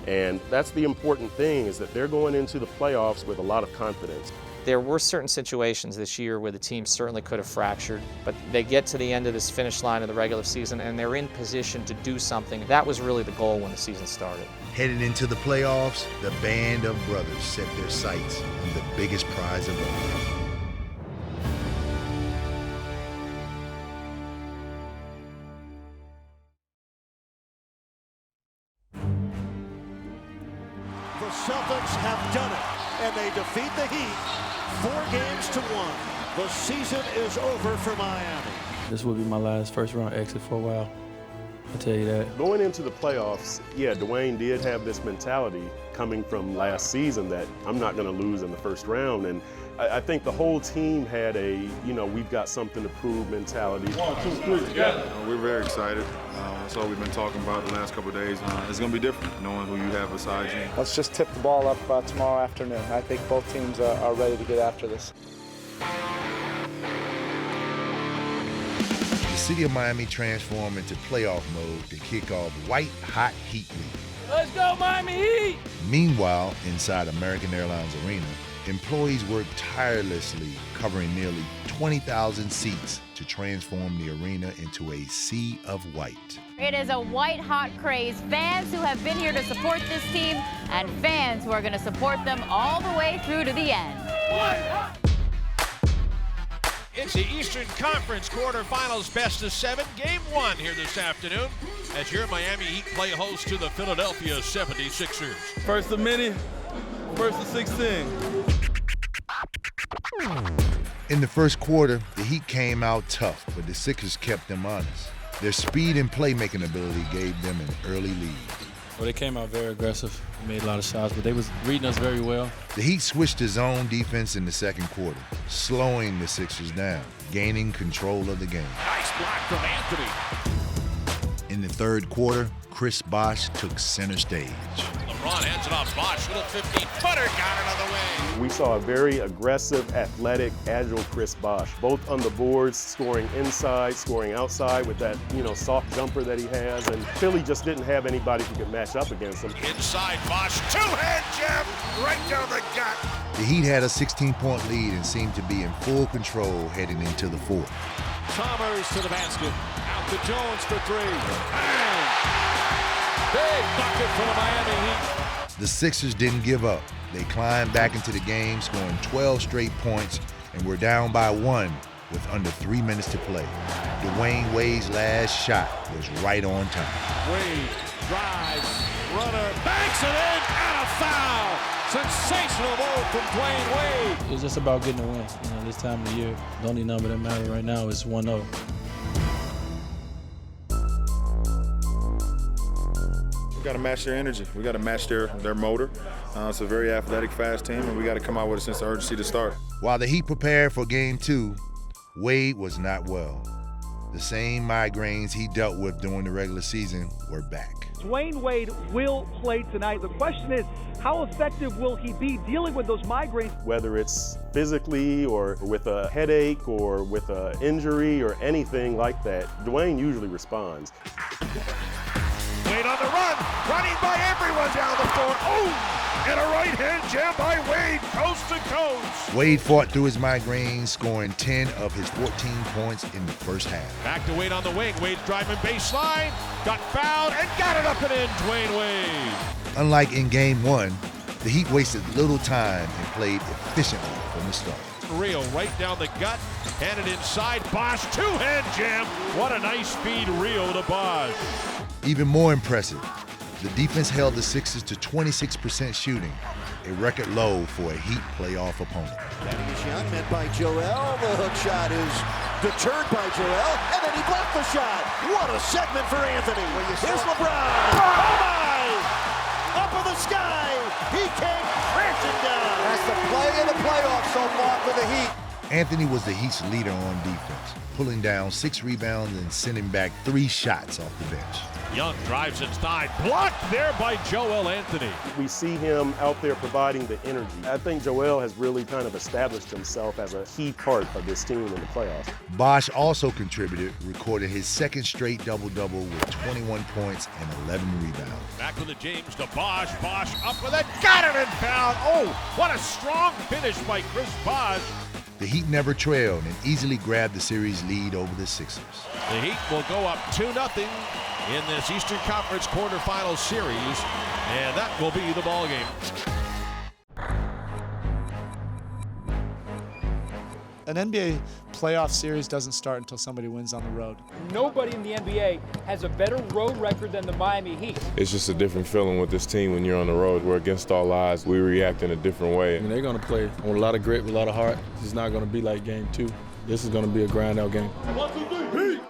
And that's the important thing, is that they're going into the playoffs with a lot of confidence. There were certain situations this year where the team certainly could have fractured, but they get to the end of this finish line of the regular season and they're in position to do something. That was really the goal when the season started. Headed into the playoffs, the band of brothers set their sights on the biggest prize of all. The Celtics have done it, and they defeat the Heat 4-1. The season is over for Miami. This will be my last first-round exit for a while. I'll tell you that. Going into the playoffs, yeah, Dwyane did have this mentality coming from last season that I'm not going to lose in the first round, and I think the whole team had a, we've got something to prove mentality. 1, 2, 3, together. We're very excited. That's all we've been talking about the last couple of days. It's going to be different, knowing who you have beside you. Let's just tip the ball up tomorrow afternoon. I think both teams are ready to get after this. The city of Miami transformed into playoff mode to kick off white-hot Heat week. Let's go, Miami Heat! Meanwhile, inside American Airlines Arena, employees worked tirelessly, covering nearly 20,000 seats to transform the arena into a sea of white. It is a white-hot craze. Fans who have been here to support this team and fans who are going to support them all the way through to the end. It's the Eastern Conference quarterfinals best of 7, game 1 here this afternoon as your Miami Heat play host to the Philadelphia 76ers. First of many, first of 16. In the first quarter, the Heat came out tough, but the Sixers kept them honest. Their speed and playmaking ability gave them an early lead. Well, they came out very aggressive, made a lot of shots, but they was reading us very well. The Heat switched to zone defense in the second quarter, slowing the Sixers down, gaining control of the game. Nice block from Anthony. In the third quarter, Chris Bosh took center stage. LeBron hands it off. Bosh, little 15-footer, got it on the way. We saw a very aggressive, athletic, agile Chris Bosh, both on the boards, scoring inside, scoring outside with that, soft jumper that he has. And Philly just didn't have anybody who could match up against him. Inside Bosh, two-hand jam, right down the gut. The Heat had a 16-point lead and seemed to be in full control heading into the fourth. Chalmers to the basket. Out to Jones for 3. Bang! Big bucket for the Miami Heat. The Sixers didn't give up. They climbed back into the game, scoring 12 straight points, and were down by 1 with under 3 minutes to play. Dwyane Wade's last shot was right on time. Wade drives, runner, banks it in, and a foul. Sensational move from Dwyane Wade. It's just about getting a win. This time of the year, the only number that matters right now is 1-0. We got to match their energy. We got to match their motor. It's a very athletic, fast team, and we got to come out with a sense of urgency to start. While the Heat prepared for Game 2, Wade was not well. The same migraines he dealt with during the regular season were back. Dwyane Wade will play tonight. The question is, how effective will he be dealing with those migraines? Whether it's physically or with a headache or with an injury or anything like that, Dwyane usually responds. Wade on the run, running by everyone down the floor. Oh, and a right-hand jam by Wade, coast to coast. Wade fought through his migraines, scoring 10 of his 14 points in the first half. Back to Wade on the wing. Wade's driving baseline, got fouled, and got it up and in. Dwyane Wade. Unlike in Game 1, the Heat wasted little time and played efficiently from the start. Rio right down the gut, handed inside. Bosh, two-hand jam. What a nice speed Rio to Bosh. Even more impressive, the defense held the Sixers to 26% shooting, a record low for a Heat playoff opponent. Thaddeus Young met by Joel. The hook shot is deterred by Joel, and then he blocked the shot. What a segment for Anthony. Here's LeBron. Oh my! Up in the sky. He came crashing down. That's the play of the playoffs so far for the Heat. Anthony was the Heat's leader on defense, pulling down 6 rebounds and sending back 3 shots off the bench. Young drives inside, blocked there by Joel Anthony. We see him out there providing the energy. I think Joel has really kind of established himself as a key part of this team in the playoffs. Bosh also contributed, recorded his second straight double-double with 21 points and 11 rebounds. Back with the James to Bosh. Bosh up with it, got it and fouled. Oh, what a strong finish by Chris Bosh. The Heat never trailed and easily grabbed the series lead over the Sixers. The Heat will go up 2-0 in this Eastern Conference quarterfinal series, and that will be the ballgame. An NBA playoff series doesn't start until somebody wins on the road. Nobody in the NBA has a better road record than the Miami Heat. It's just a different feeling with this team when you're on the road. We're against all odds. We react in a different way. They're going to play with a lot of grit, with a lot of heart. It's not going to be like Game 2. This is going to be a grind-out game. 1, 2, 3, Heat!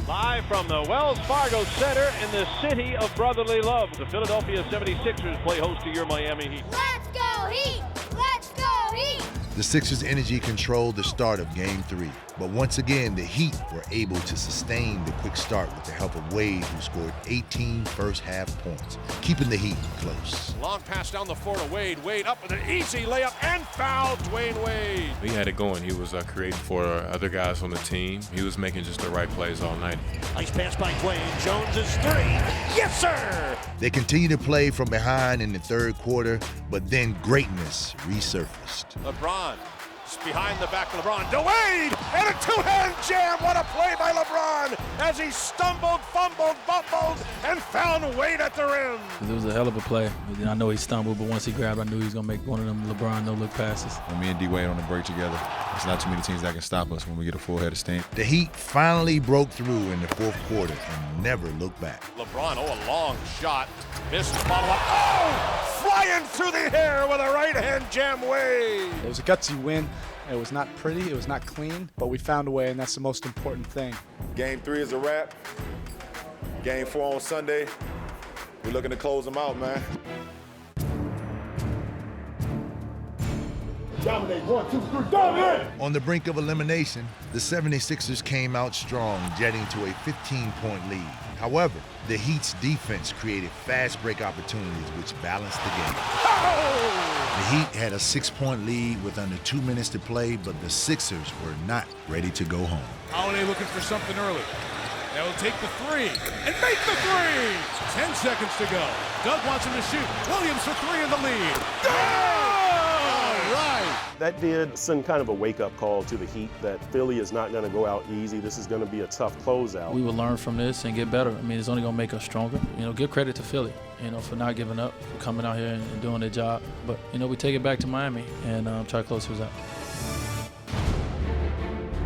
Live from the Wells Fargo Center in the city of brotherly love, the Philadelphia 76ers play host to your Miami Heat. Let's go Heat! Let's go Heat! The Sixers' energy controlled the start of Game 3, but once again, the Heat were able to sustain the quick start with the help of Wade, who scored 18 first-half points, keeping the Heat close. Long pass down the floor to Wade. Wade up with an easy layup and foul. Dwyane Wade. He had it going. He was creating for other guys on the team. He was making just the right plays all night. Nice pass by Dwyane. Jones' three. Yes, sir! They continued to play from behind in the third quarter, but then greatness resurfaced. LeBron behind the back of LeBron. To Wade and a two-hand jam. What a play by LeBron as he stumbled, fumbled, bumbled, and found Wade at the rim. It was a hell of a play. I know he stumbled, but once he grabbed, I knew he was going to make one of them LeBron no-look passes. When me and D-Wade on the break together, there's not too many teams that can stop us when we get a full head of steam. The Heat finally broke through in the fourth quarter and never looked back. LeBron, a long shot. Missed the follow-up. Oh! Flying through the air with a right-hand jam Wade. It was a gutsy win. It was not pretty, it was not clean, but we found a way, and that's the most important thing. Game 3 is a wrap. Game 4 on Sunday. We're looking to close them out, man. Dominate, 1, 2, 3, dominate! On the brink of elimination, the 76ers came out strong, jetting to a 15-point lead. However, the Heat's defense created fast break opportunities, which balanced the game. The Heat had a 6-point lead with under 2 minutes to play, but the Sixers were not ready to go home. Holiday looking for something early. They'll take the three and make the three! 10 seconds to go. Doug wants him to shoot. Williams for three in the lead. That did send kind of a wake-up call to the Heat that Philly is not going to go out easy. This is going to be a tough closeout. We will learn from this and get better. I mean, it's only going to make us stronger. Give credit to Philly, for not giving up, for coming out here and doing their job. But, we take it back to Miami and try to close things out.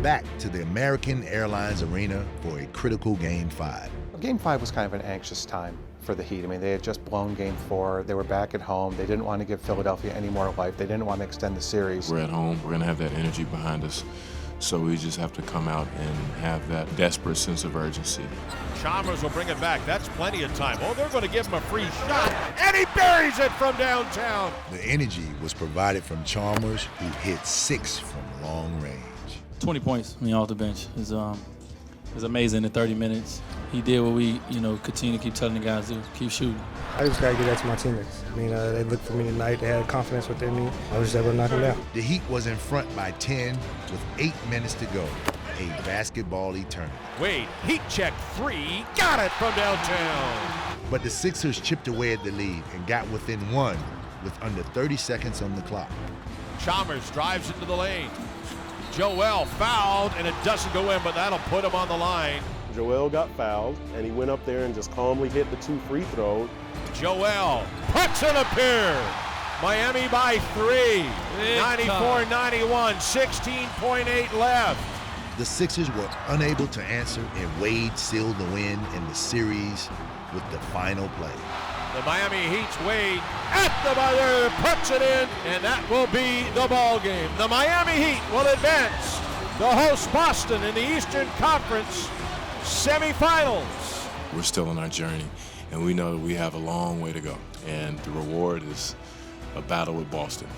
Back to the American Airlines Arena for a critical Game 5. Game 5 was kind of an anxious time for the Heat. I mean, they had just blown Game 4. They were back at home. They didn't want to give Philadelphia any more life. They didn't want to extend the series. We're at home. We're going to have that energy behind us. So we just have to come out and have that desperate sense of urgency. Chalmers will bring it back. That's plenty of time. Oh, they're going to give him a free shot. And he buries it from downtown. The energy was provided from Chalmers, who hit 6 from long range. 20 points off the bench is amazing in 30 minutes. He did what we, continue to keep telling the guys to do, keep shooting. I just got to get that to my teammates. I mean, they looked for me tonight. They had confidence within me. I was just able to knock them down. The Heat was in front by 10 with 8 minutes to go. A basketball eternity. Wade, heat check 3, got it from downtown. But the Sixers chipped away at the lead and got within 1 with under 30 seconds on the clock. Chalmers drives into the lane. Joel fouled, and it doesn't go in, but that'll put him on the line. Joel got fouled, and he went up there and just calmly hit the 2 free throws. Joel puts in a pair. Miami by 3. 94-91, 16.8 left. The Sixers were unable to answer, and Wade sealed the win in the series with the final play. The Miami Heat's Wade at the buzzer, puts it in, and that will be the ball game. The Miami Heat will advance to host Boston in the Eastern Conference semifinals. We're still on our journey, and we know that we have a long way to go, and the reward is a battle with Boston.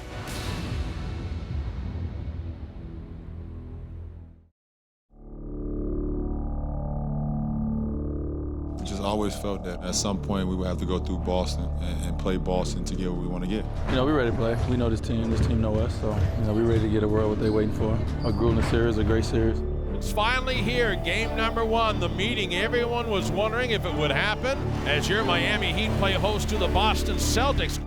Just always felt that at some point we would have to go through Boston and play Boston to get what we want to get. We're ready to play. We know this team know us, so we're ready to get a world what they're waiting for. A grueling series, a great series. It's finally here, game number 1, the meeting everyone was wondering if it would happen as your Miami Heat play host to the Boston Celtics.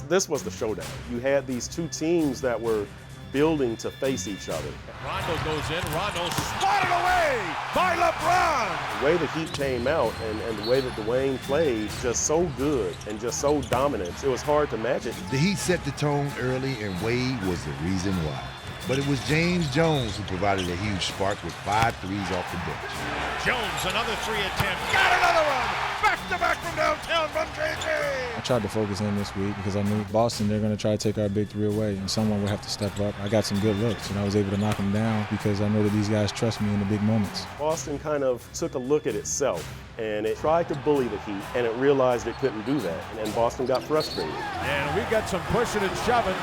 This was the showdown. You had these two teams that were building to face each other. Rondo goes in, Rondo swatted away by LeBron! The way the Heat came out and the way that Dwyane played, just so good and just so dominant, it was hard to match it. The Heat set the tone early, and Wade was the reason why. But it was James Jones who provided a huge spark with 5 threes off the bench. Jones, another 3 attempt, got another one! Back-to-back from downtown, run JJ! I tried to focus in this week because I knew Boston, they're going to try to take our big three away, and someone would have to step up. I got some good looks, and I was able to knock them down because I know that these guys trust me in the big moments. Boston kind of took a look at itself, and it tried to bully the Heat, and it realized it couldn't do that, and Boston got frustrated. And we got some pushing and shoving,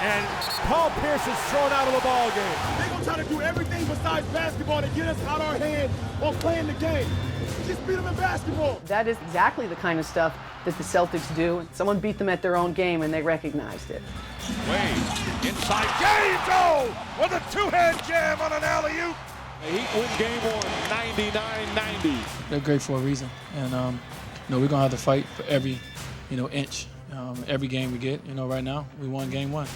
and Paul Pierce is thrown out of the ball game. They're going to try to do everything besides basketball to get us out our head on playing the game. Just beat them in basketball. That is exactly the kind of stuff that the Celtics do. Someone beat them at their own game, and they recognized it. Wade inside James, oh, with a two-hand jam on an alley-oop. The Heat win game on 99-90. They're great for a reason, and we're gonna have to fight for every, inch, every game we get. Right now we won game one.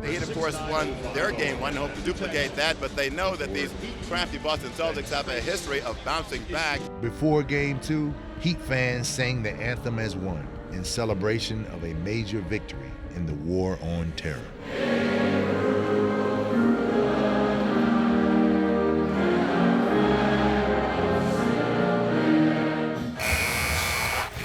The Heat, of course, won their game one, hope to duplicate that, but they know that these crafty Boston Celtics have a history of bouncing back. Before Game 2, Heat fans sang the anthem as one in celebration of a major victory in the war on terror.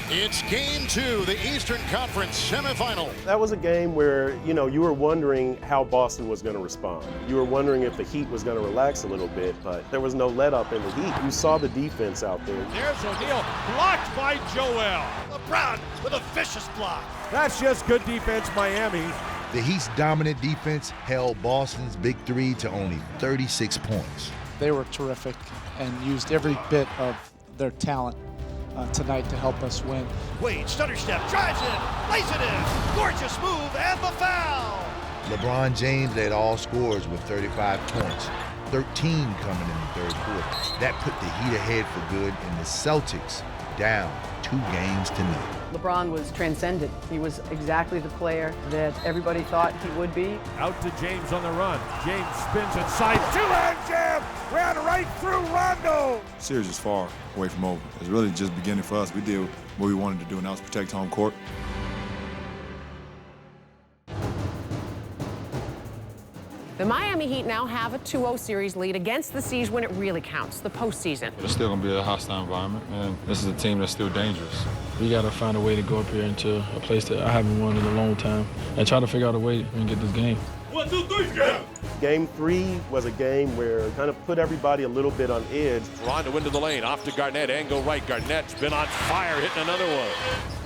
It's Game 2, the Eastern Conference semifinal. That was a game where, you were wondering how Boston was going to respond. You were wondering if the Heat was going to relax a little bit, but there was no let-up in the Heat. You saw the defense out there. There's O'Neal, blocked by Joel. LeBron with a vicious block. That's just good defense, Miami. The Heat's dominant defense held Boston's big three to only 36 points. They were terrific and used every bit of their talent tonight to help us win. Wade, stutter step, drives in, lays it in. Gorgeous move and the foul. LeBron James led all scorers with 35 points, 13 coming in the third quarter. That put the Heat ahead for good and the Celtics down 2 games to none. LeBron was transcendent. He was exactly the player that everybody thought he would be. Out to James on the run. James spins inside, two-hand jam, ran right through Rondo. Series is far away from over. It's really just beginning for us. We did what we wanted to do, and that was protect home court. The Miami Heat now have a 2-0 series lead against the Siege when it really counts, the postseason. It's still going to be a hostile environment, and this is a team that's still dangerous. We got to find a way to go up here into a place that I haven't won in a long time and try to figure out a way to get this game. 1, 2, 3, yeah. Game 3 was a game where it kind of put everybody a little bit on edge. Rondo into the lane, off to Garnett, angle right. Garnett's been on fire, hitting another one.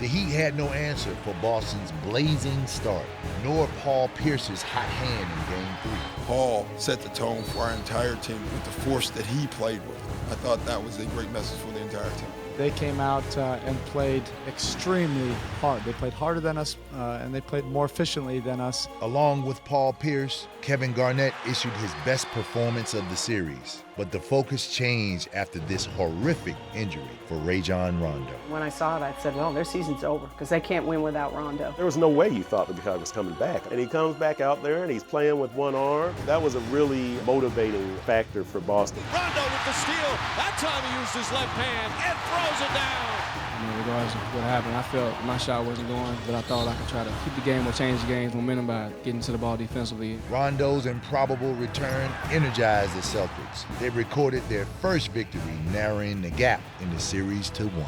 The Heat had no answer for Boston's blazing start, nor Paul Pierce's hot hand in Game 3. Paul set the tone for our entire team with the force that he played with. I thought that was a great message for the entire team. They came out and played extremely hard. They played harder than us, and they played more efficiently than us. Along with Paul Pierce, Kevin Garnett issued his best performance of the series. But the focus changed after this horrific injury for Rajon Rondo. When I saw it, I said, well, their season's over because they can't win without Rondo. There was no way you thought the guy was coming back. And he comes back out there and he's playing with one arm. That was a really motivating factor for Boston. Rondo with the steal. That time he used his left hand and throws it down. Regardless of what happened, I felt my shot wasn't going, but I thought I could try to keep the game or change the game's momentum by getting to the ball defensively. Rondo's improbable return energized the Celtics. They recorded their first victory, narrowing the gap in the series to 1.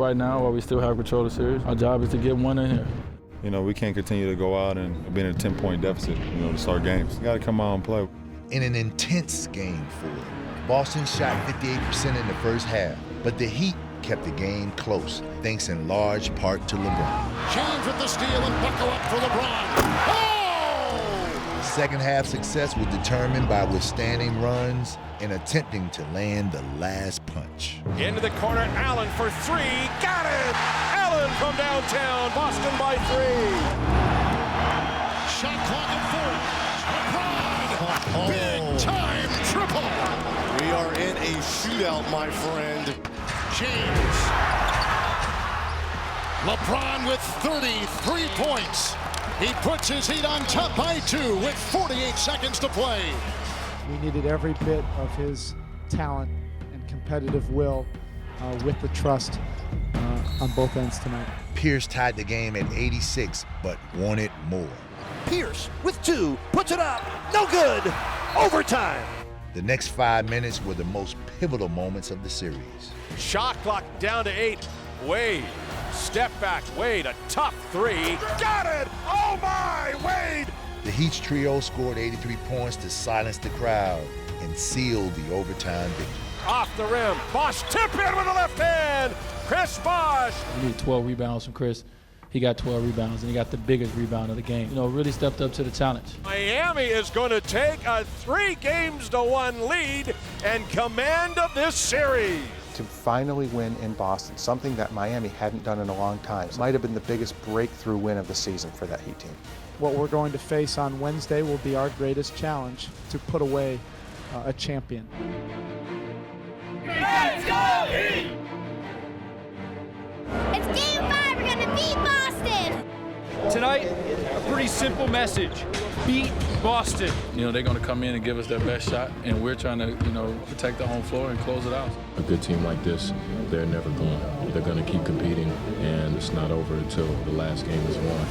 Right now, while we still have control of the series, our job is to get one in here. We can't continue to go out and be in a 10-point deficit, to start games. You got to come out and play. In an intense Game 4, Boston shot 58% in the first half, but the Heat kept the game close, thanks in large part to LeBron. James with the steal and buckle up for LeBron. Oh! Second half success was determined by withstanding runs and attempting to land the last punch. Into the corner, Allen for 3, got it! Allen from downtown, Boston by 3. Shot clock at 4. LeBron, big time triple. We are in a shootout, my friend. James. LeBron with 33 points. He puts his Heat on top by 2 with 48 seconds to play. We needed every bit of his talent and competitive will with the trust on both ends tonight. Pierce tied the game at 86, but wanted more. Pierce with 2, puts it up, no good, overtime. The next 5 minutes were the most pivotal moments of the series. Shot clock down to 8. Wade, step back, Wade, a tough 3. Got it! Oh my, Wade! The Heat's trio scored 83 points to silence the crowd and seal the overtime victory. Off the rim, Bosh tip in with the left hand. Chris Bosh. We need 12 rebounds from Chris. He got 12 rebounds, and he got the biggest rebound of the game. You know, really stepped up to the challenge. Miami is going to take a 3-1 lead and command of this series. To finally win in Boston, something that Miami hadn't done in a long time. It might have been the biggest breakthrough win of the season for that Heat team. What we're going to face on Wednesday will be our greatest challenge, to put away a champion. Let's go Heat! It's game 5. We're going to beat Boston. Tonight, a pretty simple message. Beat Boston. You know, they're going to come in and give us their best shot, and we're trying to, you know, protect the home floor and close it out. A good team like this, they're never gone. They're going to keep competing, and it's not over until the last game is won.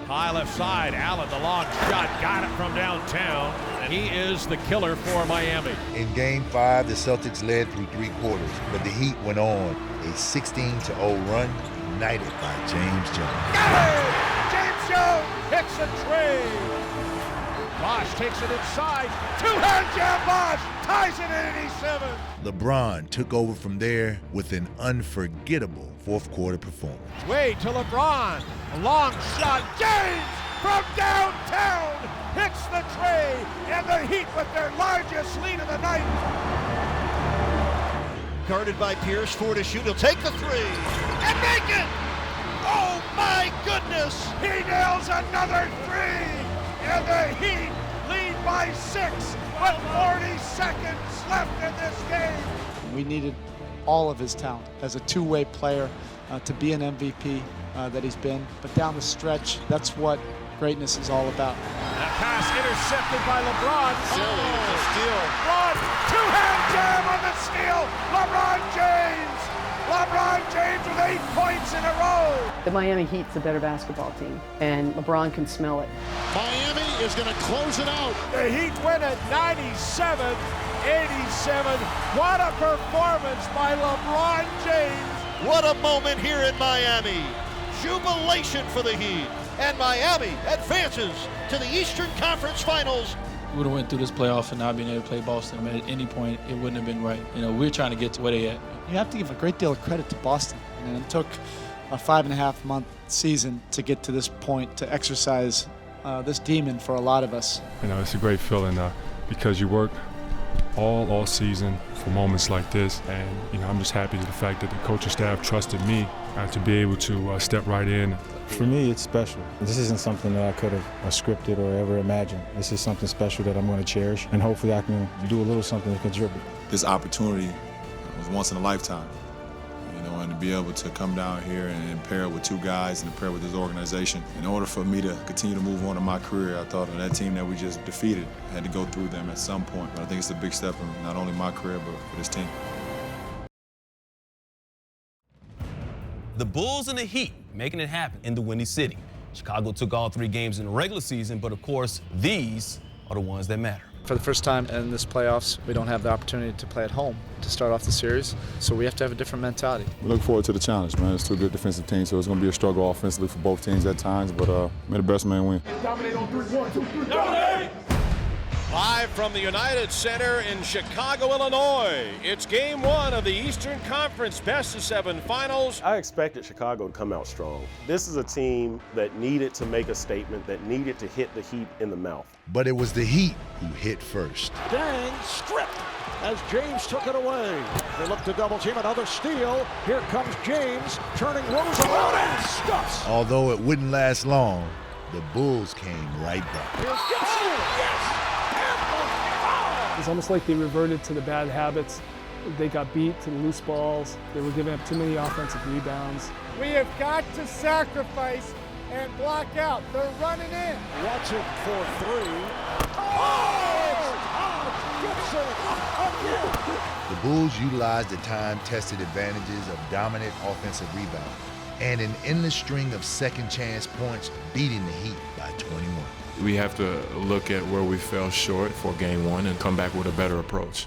High left side, Allen, the long shot, got it from downtown, and he is the killer for Miami. In Game 5, the Celtics led through 3 quarters, but the Heat went on a 16-0 run, ignited by James Jones. Got it! James Jones hits a trade. Bosh takes it inside. 2-hand jam, Bosh ties it at 87. LeBron took over from there with an unforgettable fourth-quarter performance. Wade to LeBron. A long shot. James from downtown hits the tray, and the Heat with their largest lead of the night. Guarded by Pierce, 4 to shoot. He'll take the 3 and make it! Oh my goodness! He nails another 3, and the Heat lead by 6 with 40 seconds left in this game. We needed all of his talent as a two-way player to be an MVP that he's been. But down the stretch, that's what greatness is all about. That pass intercepted by LeBron. Steal. LeBron, 2-hand jam on the steal. LeBron James with 8 points in a row. The Miami Heat's a better basketball team, and LeBron can smell it. Miami is going to close it out. The Heat win at 97-87. What a performance by LeBron James. What a moment here in Miami. Jubilation for the Heat. And Miami advances to the Eastern Conference Finals. We would have went through this playoff and not being able to play Boston, but at any point, it wouldn't have been right. You know, we're trying to get to where they at. You have to give a great deal of credit to Boston. And it took a 5.5-month season to get to this point, to exercise this demon for a lot of us. You know, it's a great feeling because you work all season for moments like this, and you know, I'm just happy to the fact that the coaching staff trusted me to be able to step right in. For me, it's special. This isn't something that I could have scripted or ever imagined. This is something special that I'm going to cherish, and hopefully I can do a little something to contribute. This opportunity was once in a lifetime, you know, and to be able to come down here and pair with 2 guys and pair with this organization. In order for me to continue to move on in my career, I thought of that team that we just defeated. I had to go through them at some point, but I think it's a big step in not only my career, but for this team. The Bulls and the Heat making it happen in the Windy City. Chicago took all 3 games in the regular season, but of course, these are the ones that matter. For the first time in this playoffs, we don't have the opportunity to play at home to start off the series, so we have to have a different mentality. We look forward to the challenge, man. It's 2 good defensive teams, so it's going to be a struggle offensively for both teams at times, but may the best man win. Dominate on 3, 1, 2, 3, dominate! Live from the United Center in Chicago, Illinois, it's Game 1 of the Eastern Conference Best-of-7 Finals. I expected Chicago to come out strong. This is a team that needed to make a statement, that needed to hit the Heat in the mouth. But it was the Heat who hit first. Dang, stripped as James took it away. They look to double team, another steal. Here comes James, turning Rose around and stuffs. Although it wouldn't last long, the Bulls came right back. Yes! It's almost like they reverted to the bad habits. They got beat to the loose balls. They were giving up too many offensive rebounds. We have got to sacrifice and block out. They're running in. Watching for 3. Gibson again. The Bulls utilized the time-tested advantages of dominant offensive rebound and an endless string of second-chance points, beating the Heat by 21. We have to look at where we fell short for Game 1 and come back with a better approach.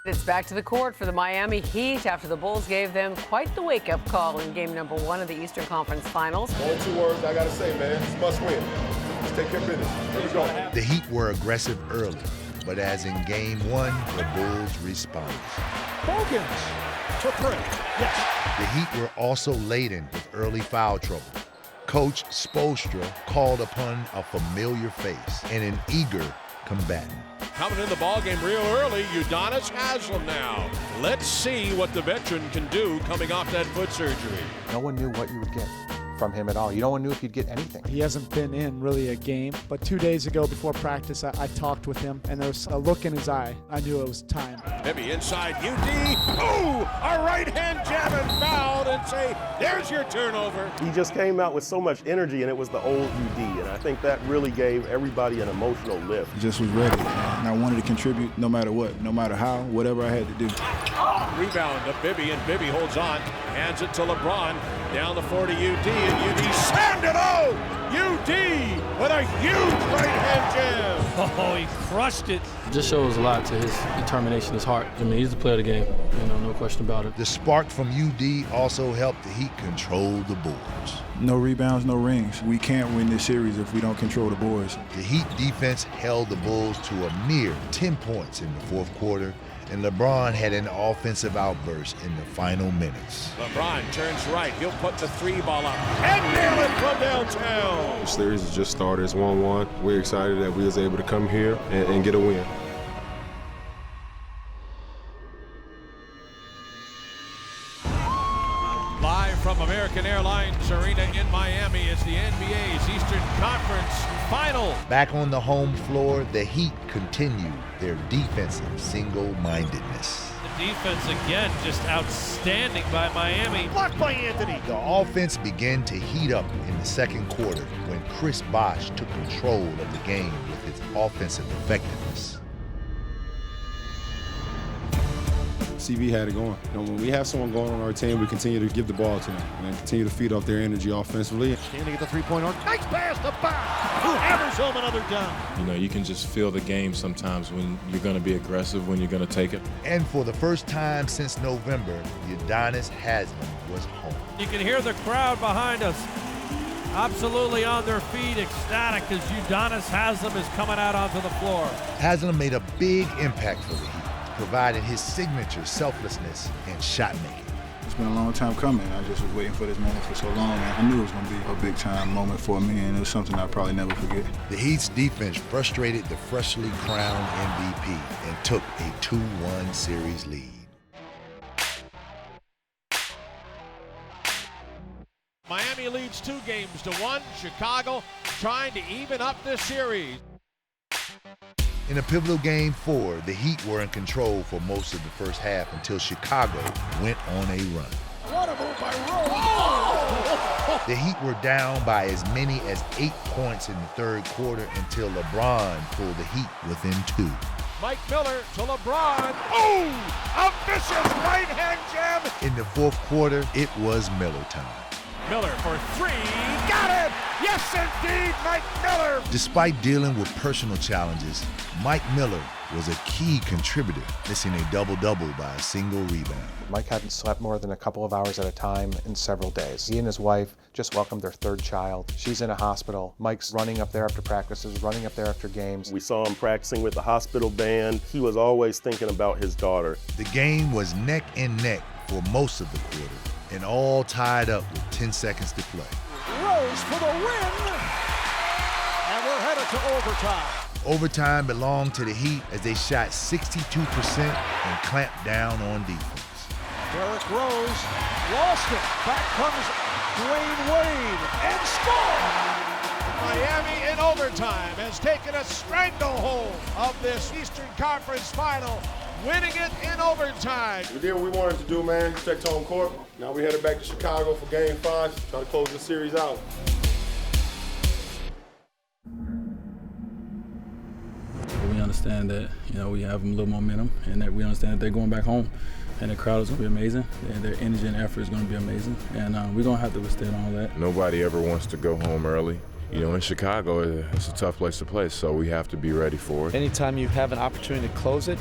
It's back to the court for the Miami Heat after the Bulls gave them quite the wake-up call in game number 1 of the Eastern Conference Finals. Only 2 words I gotta say, man. It's must win. Let's take care of business. Here we go. The Heat were aggressive early, but as in Game 1, the Bulls responded. Bogans to 3. Yes. The Heat were also laden with early foul trouble. Coach Spoelstra called upon a familiar face and an eager combatant. Coming in the ballgame real early, Udonis Haslem now. Let's see what the veteran can do coming off that foot surgery. No one knew what you would get from him at all. No one knew if you'd get anything. He hasn't been in really a game, but 2 days ago before practice, I talked with him, and there was a look in his eye. I knew it was time. Maybe inside UD. Oh, a right-hand jab and fouled and say, there's your turnover. He just came out with so much energy, and it was the old UD, and I think that really gave everybody an emotional lift. Just was ready, and I wanted to contribute no matter what, no matter how, whatever I had to do. Rebound to Bibby, and Bibby holds on, hands it to LeBron, down the floor to UD, and UD slammed it home! UD with a huge right-hand jam! Oh, he crushed it. Just shows a lot to his determination, his heart. I mean, he's the player of the game, no question about it. The spark from UD also helped the Heat control the boards. No rebounds, no rings. We can't win this series if we don't control the boards. The Heat defense held the Bulls to a mere 10 points in the fourth quarter, and LeBron had an offensive outburst in the final minutes. LeBron turns right. He'll put the 3 ball up and nail it from downtown. The series has just started. It's 1-1. We're excited that we was able to come here and get a win. Live from American Airlines Arena in Miami is the NBA's Eastern Conference Final. Back on the home floor, the Heat continued their defensive single-mindedness. The defense again, just outstanding by Miami. Blocked by Anthony. The offense began to heat up in the second quarter when Chris Bosh took control of the game with his offensive effectiveness. CV had it going. When we have someone going on our team, we continue to give the ball to them and continue to feed off their energy offensively. Standing at the three-point arc. Nice pass to Bosh, who hammers home another dunk. You can just feel the game sometimes when you're going to be aggressive, when you're going to take it. And for the first time since November, Udonis Haslem was home. You can hear the crowd behind us absolutely on their feet, ecstatic as Udonis Haslem is coming out onto the floor. Haslem made a big impact for the Heat, provided his signature selflessness and shot making. It's been a long time coming. I just was waiting for this moment for so long, and I knew it was going to be a big-time moment for me, and it was something I'll probably never forget. The Heat's defense frustrated the freshly crowned MVP and took a 2-1 series lead. Miami leads 2-1. Chicago trying to even up this series. In a pivotal Game 4, the Heat were in control for most of the first half until Chicago went on a run. What a move by Rose. Oh! The Heat were down by as many as 8 points in the third quarter until LeBron pulled the Heat within 2. Mike Miller to LeBron. Oh! A vicious right-hand jam. In the fourth quarter, it was Miller time. Miller for 3. Got it! Yes, indeed, Mike Miller! Despite dealing with personal challenges, Mike Miller was a key contributor, missing a double-double by a single rebound. Mike hadn't slept more than a couple of hours at a time in several days. He and his wife just welcomed their 3rd child. She's in a hospital. Mike's running up there after practices, running up there after games. We saw him practicing with the hospital band. He was always thinking about his daughter. The game was neck and neck for most of the quarter, and all tied up with 10 seconds to play. Rose for the win, and we're headed to overtime. Overtime belonged to the Heat as they shot 62% and clamped down on defense. Derrick Rose lost it. Back comes Dwyane Wade and scored. Miami in overtime has taken a stranglehold of this Eastern Conference Final, winning it in overtime. We did what we wanted to do, man. Checked home court. Now we headed back to Chicago for Game 5, trying to close the series out. We understand that, we have a little momentum and that we understand that they're going back home. and the crowd is going to be amazing, and their energy and effort is going to be amazing, and we're going to have to withstand all that. Nobody ever wants to go home early. You know, in Chicago, it's a tough place to play, so we have to be ready for it. Anytime you have an opportunity to close it,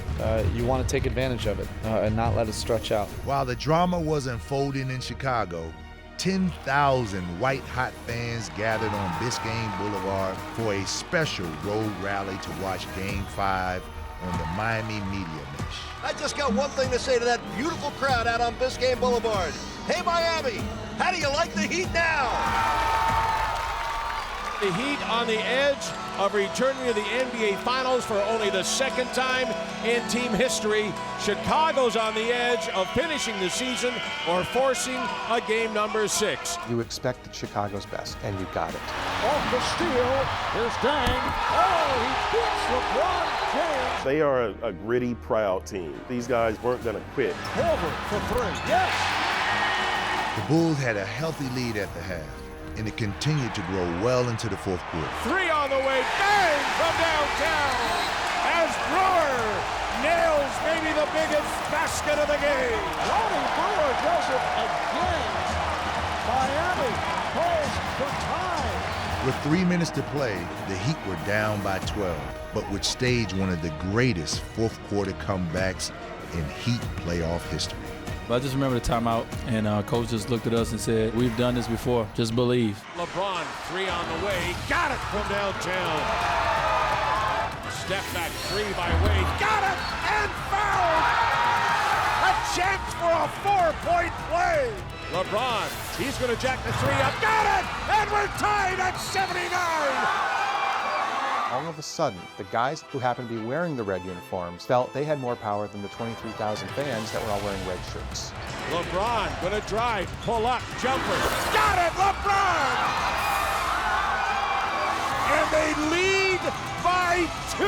you want to take advantage of it and not let it stretch out. While the drama was unfolding in Chicago, 10,000 white-hot fans gathered on Biscayne Boulevard for a special road rally to watch Game 5 on the Miami Media Mesh. I just got one thing to say to that beautiful crowd out on Biscayne Boulevard. Hey, Miami, how do you like the Heat now? The Heat on the edge of returning to the NBA Finals for only the second time in team history. Chicago's on the edge of finishing the season or forcing a game number 6. You expected Chicago's best, and you got it. Off the steal, here's Dang. Oh, he beats LeBron James. They are a gritty, proud team. These guys weren't going to quit. Over for 3, yes! The Bulls had a healthy lead at the half, and it continued to grow well into the fourth quarter. 3 on the way, bang from downtown as Brewer nails maybe the biggest basket of the game. Lonnie Brewer does it again. Miami calls for time. With 3 minutes to play, the Heat were down by 12, but would stage one of the greatest fourth quarter comebacks in Heat playoff history. But I just remember the timeout, and coach just looked at us and said, "We've done this before, just believe." LeBron, 3 on the way, got it from downtown. Step back 3 by Wade, got it and fouled. A chance for a 4-point play. LeBron, he's going to jack the 3 up, got it, and we're tied at 79. All of a sudden, the guys who happened to be wearing the red uniforms felt they had more power than the 23,000 fans that were all wearing red shirts. LeBron gonna drive, pull up, jumper. Got it, LeBron! And they lead by 2.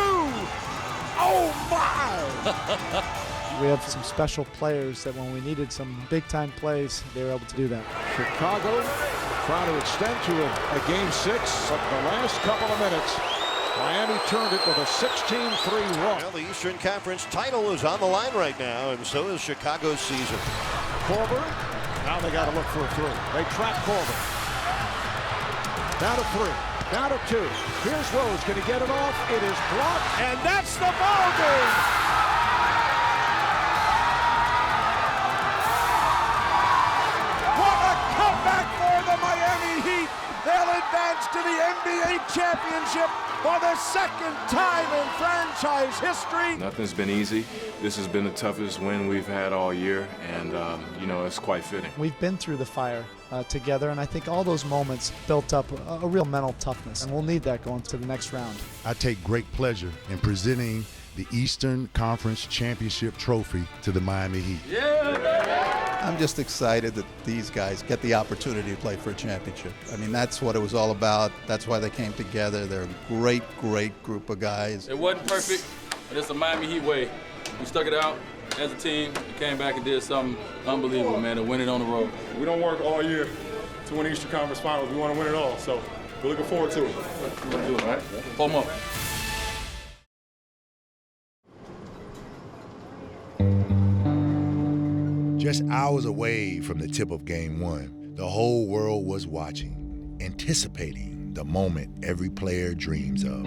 Oh my! We have some special players that when we needed some big-time plays, they were able to do that. Chicago trying to extend to a game 6, but the last couple of minutes, Miami turned it with a 16-3 run. Well, the Eastern Conference title is on the line right now, and so is Chicago's season. Korver, now they got to look for a 3. They trap Korver. Down to 3, down to 2. Here's Rose, can he get it off? It is blocked. And that's the ball game. What a comeback for the Miami Heat. They'll advance to the NBA championship for the second time in franchise history. Nothing's been easy. This has been the toughest win we've had all year, and, you know, it's quite fitting. We've been through the fire together, and I think all those moments built up a real mental toughness, and we'll need that going to the next round. I take great pleasure in presenting the Eastern Conference Championship trophy to the Miami Heat. I'm just excited that these guys get the opportunity to play for a championship. I mean, that's what it was all about. That's why they came together. They're a great, great group of guys. It wasn't perfect, but it's the Miami Heat way. We stuck it out as a team. We came back and did something unbelievable, man, to win it on the road. We don't work all year to win the Eastern Conference Finals. We want to win it all, so we're looking forward to it. We're going to do it, all right? Pull them up. Just hours away from the tip of Game 1, the whole world was watching, anticipating the moment every player dreams of.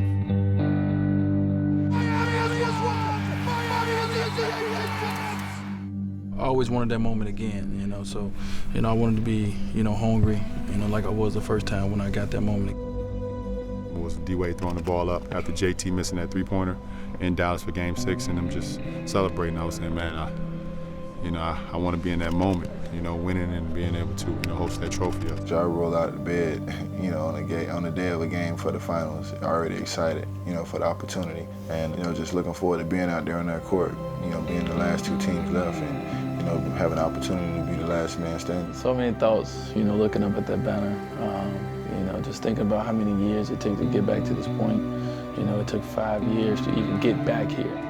I always wanted that moment again, you know, so, you know, I wanted to be, you know, hungry, you know, like I was the first time when I got that moment. It was D-Wade throwing the ball up after JT missing that three-pointer in Dallas for Game 6, and them just celebrating. I was saying, man, I want to be in that moment, you know, winning and being able to, you know, host that trophy up. I rolled out of bed, you know, on the day of a game for the finals, already excited, you know, for the opportunity, and, you know, just looking forward to being out there on that court, you know, being the last 2 teams left, and, you know, having an opportunity to be the last man standing. So many thoughts, you know, looking up at that banner, you know, just thinking about how many years it took to get back to this point. You know, it took 5 years to even get back here.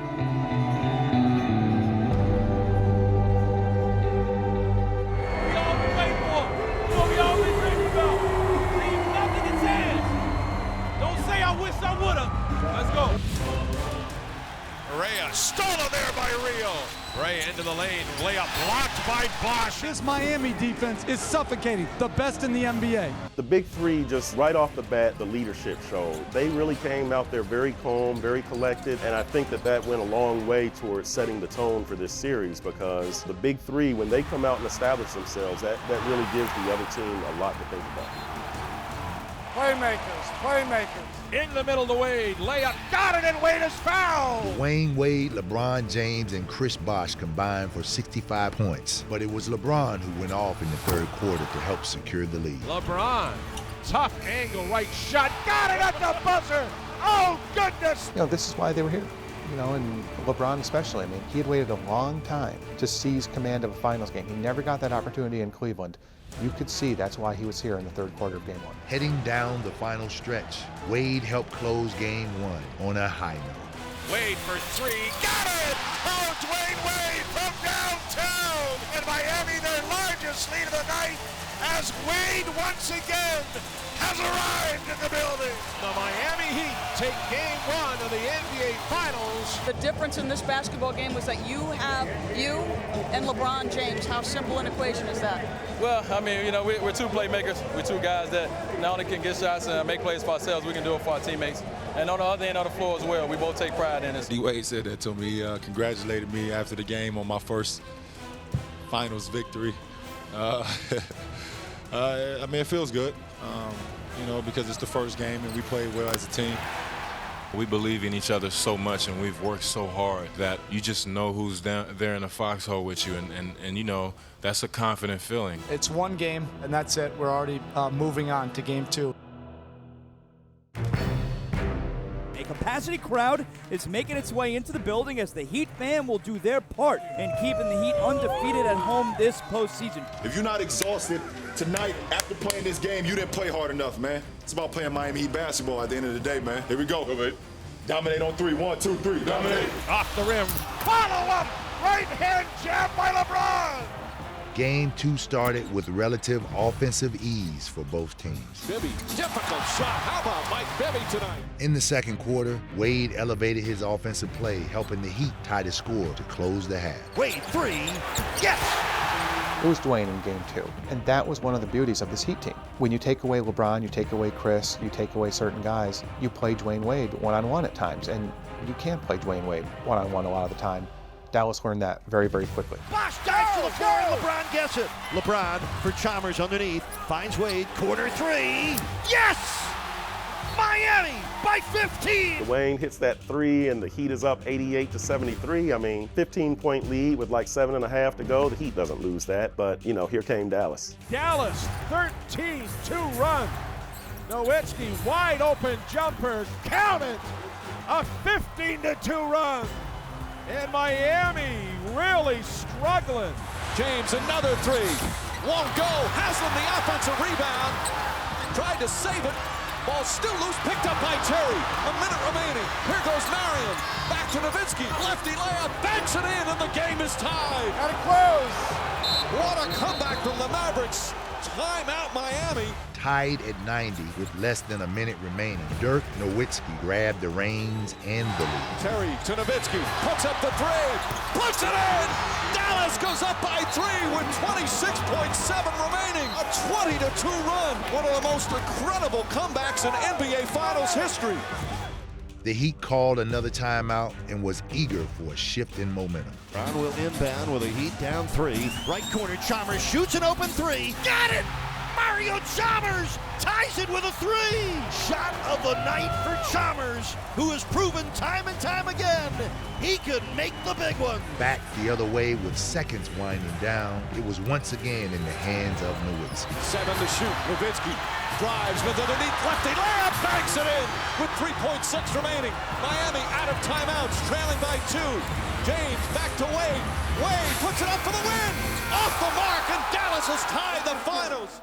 Stolen there by Rio. Bray into the lane, layup blocked by Bosh. This Miami defense is suffocating, the best in the NBA. The big three, just right off the bat, the leadership showed. They really came out there very calm, very collected, and I think that went a long way towards setting the tone for this series, because the big three, when they come out and establish themselves, that really gives the other team a lot to think about. Playmakers. In the middle to Wade, layup, got it, and Wade is fouled. Dwyane Wade, LeBron James, and Chris Bosh combined for 65 points. But it was LeBron who went off in the third quarter to help secure the lead. LeBron, tough angle, right shot, got it at the buzzer. Oh, goodness. You know, this is why they were here. You know, and LeBron especially. I mean, he had waited a long time to seize command of a finals game. He never got that opportunity in Cleveland. You could see that's why he was here in the third quarter of Game 1. Heading down the final stretch, Wade helped close Game 1 on a high note. Wade for three, got it! Oh, Dwyane Wade from downtown! And Miami, their largest lead of the night, as Wade once again has arrived in the building. The Miami Heat take Game 1 of the NBA Finals. The difference in this basketball game was that you and LeBron James. How simple an equation is that? Well, I mean, you know, we're two playmakers. We're two guys that not only can get shots and make plays for ourselves, we can do it for our teammates. And on the other end of the floor as well, we both take pride in this. D-Wade said that to me. He congratulated me after the game on my first finals victory. I mean, it feels good, you know, because it's the first game and we played well as a team. We believe in each other so much and we've worked so hard that you just know who's down there in the foxhole with you, and you know, that's a confident feeling. It's one game, and that's it. We're already moving on to Game 2. A capacity crowd is making its way into the building as the Heat fan will do their part in keeping the Heat undefeated at home this postseason. If you're not exhausted tonight after playing this game, you didn't play hard enough, man. It's about playing Miami Heat basketball at the end of the day, man. Here we go. Dominate on three. 1, 2, 3. Dominate. Off the rim. Follow up. Right hand jab by LeBron. Game 2 started with relative offensive ease for both teams. Bibby, difficult shot. How about Mike Bibby tonight? In the second quarter, Wade elevated his offensive play, helping the Heat tie the score to close the half. Wade, three, yes! It was Dwyane in Game 2, and that was one of the beauties of this Heat team. When you take away LeBron, you take away Chris, you take away certain guys, you play Dwyane Wade one-on-one at times, and you can't play Dwyane Wade one-on-one a lot of the time. Dallas learned that very, very quickly. Bosh dives to the floor, and LeBron gets it. LeBron for Chalmers underneath, finds Wade, corner three, yes! Miami by 15! Dwyane hits that three, and the Heat is up 88-73. I mean, 15-point lead with like 7.5 to go. The Heat doesn't lose that, but, you know, here came Dallas. Dallas, 13-2 run. Nowitzki, wide open jumper, count it! A 15-2 run. And Miami really struggling. James, another three. Won't go. Haslam, the offensive rebound. Tried to save it. Ball still loose. Picked up by Terry. A minute remaining. Here goes Marion. Back to Nowitzki. Lefty layup. Banks it in, and the game is tied. Got it close. What a comeback from the Mavericks. Timeout, Miami. Tied at 90 with less than a minute remaining, Dirk Nowitzki grabbed the reins and the lead. Terry to Nowitzki, puts up the three, puts it in! Dallas goes up by 3 with 26.7 remaining. A 20-2 run. One of the most incredible comebacks in NBA Finals history. The Heat called another timeout and was eager for a shift in momentum. Brown will inbound with a Heat down 3. Right corner, Chalmers shoots an open 3. Got it! Mario Chalmers ties it with a 3. Shot of the night for Chalmers, who has proven time and time again he could make the big one. Back the other way with seconds winding down, it was once again in the hands of Nowitzki. 7 to shoot. Nowitzki drives with underneath lefty layup, banks it in with 3.6 remaining. Miami out of timeouts, trailing by 2. James back to Wade. Wade puts it up for the win. Off the mark, and Dallas has tied the finals.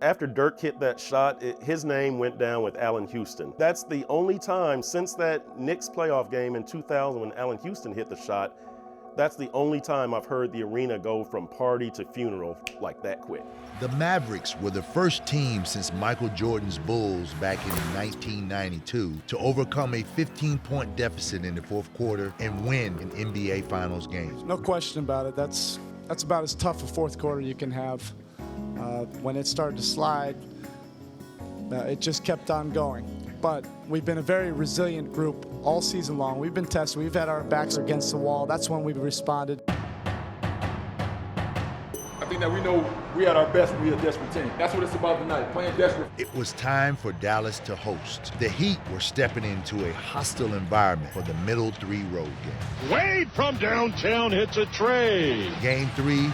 After Dirk hit that shot, his name went down with Allen Houston. That's the only time since that Knicks playoff game in 2000 when Allen Houston hit the shot That's the only time I've heard the arena go from party to funeral like that quick. The Mavericks were the first team since Michael Jordan's Bulls back in 1992 to overcome a 15-point deficit in the fourth quarter and win an NBA Finals game. No question about it. That's about as tough a fourth quarter you can have. When it started to slide, it just kept on going. But we've been a very resilient group all season long. We've been tested. We've had our backs against the wall. That's when we've responded. I think that we know we at our best when we're a desperate team. That's what it's about tonight, playing desperate. It was time for Dallas to host. The Heat were stepping into a hostile environment for the middle three road game. Wade from downtown hits a tray. Game 3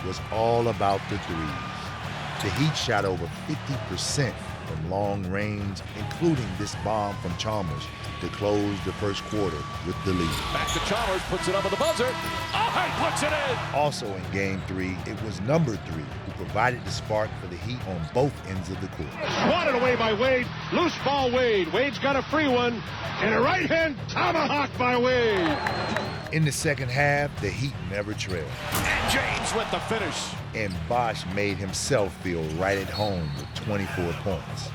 was all about the threes. The Heat shot over 50% from long range, including this bomb from Chalmers to close the first quarter with the lead. Back to Chalmers, puts it up with the buzzer. Oh, he puts it in! Also in Game 3, it was number 3 who provided the spark for the Heat on both ends of the court. Swatted away by Wade. Loose ball Wade. Wade's got a free one. And a right-hand tomahawk by Wade. In the second half, the Heat never trailed. And James with the finish. And Bosh made himself feel right at home with 24 points.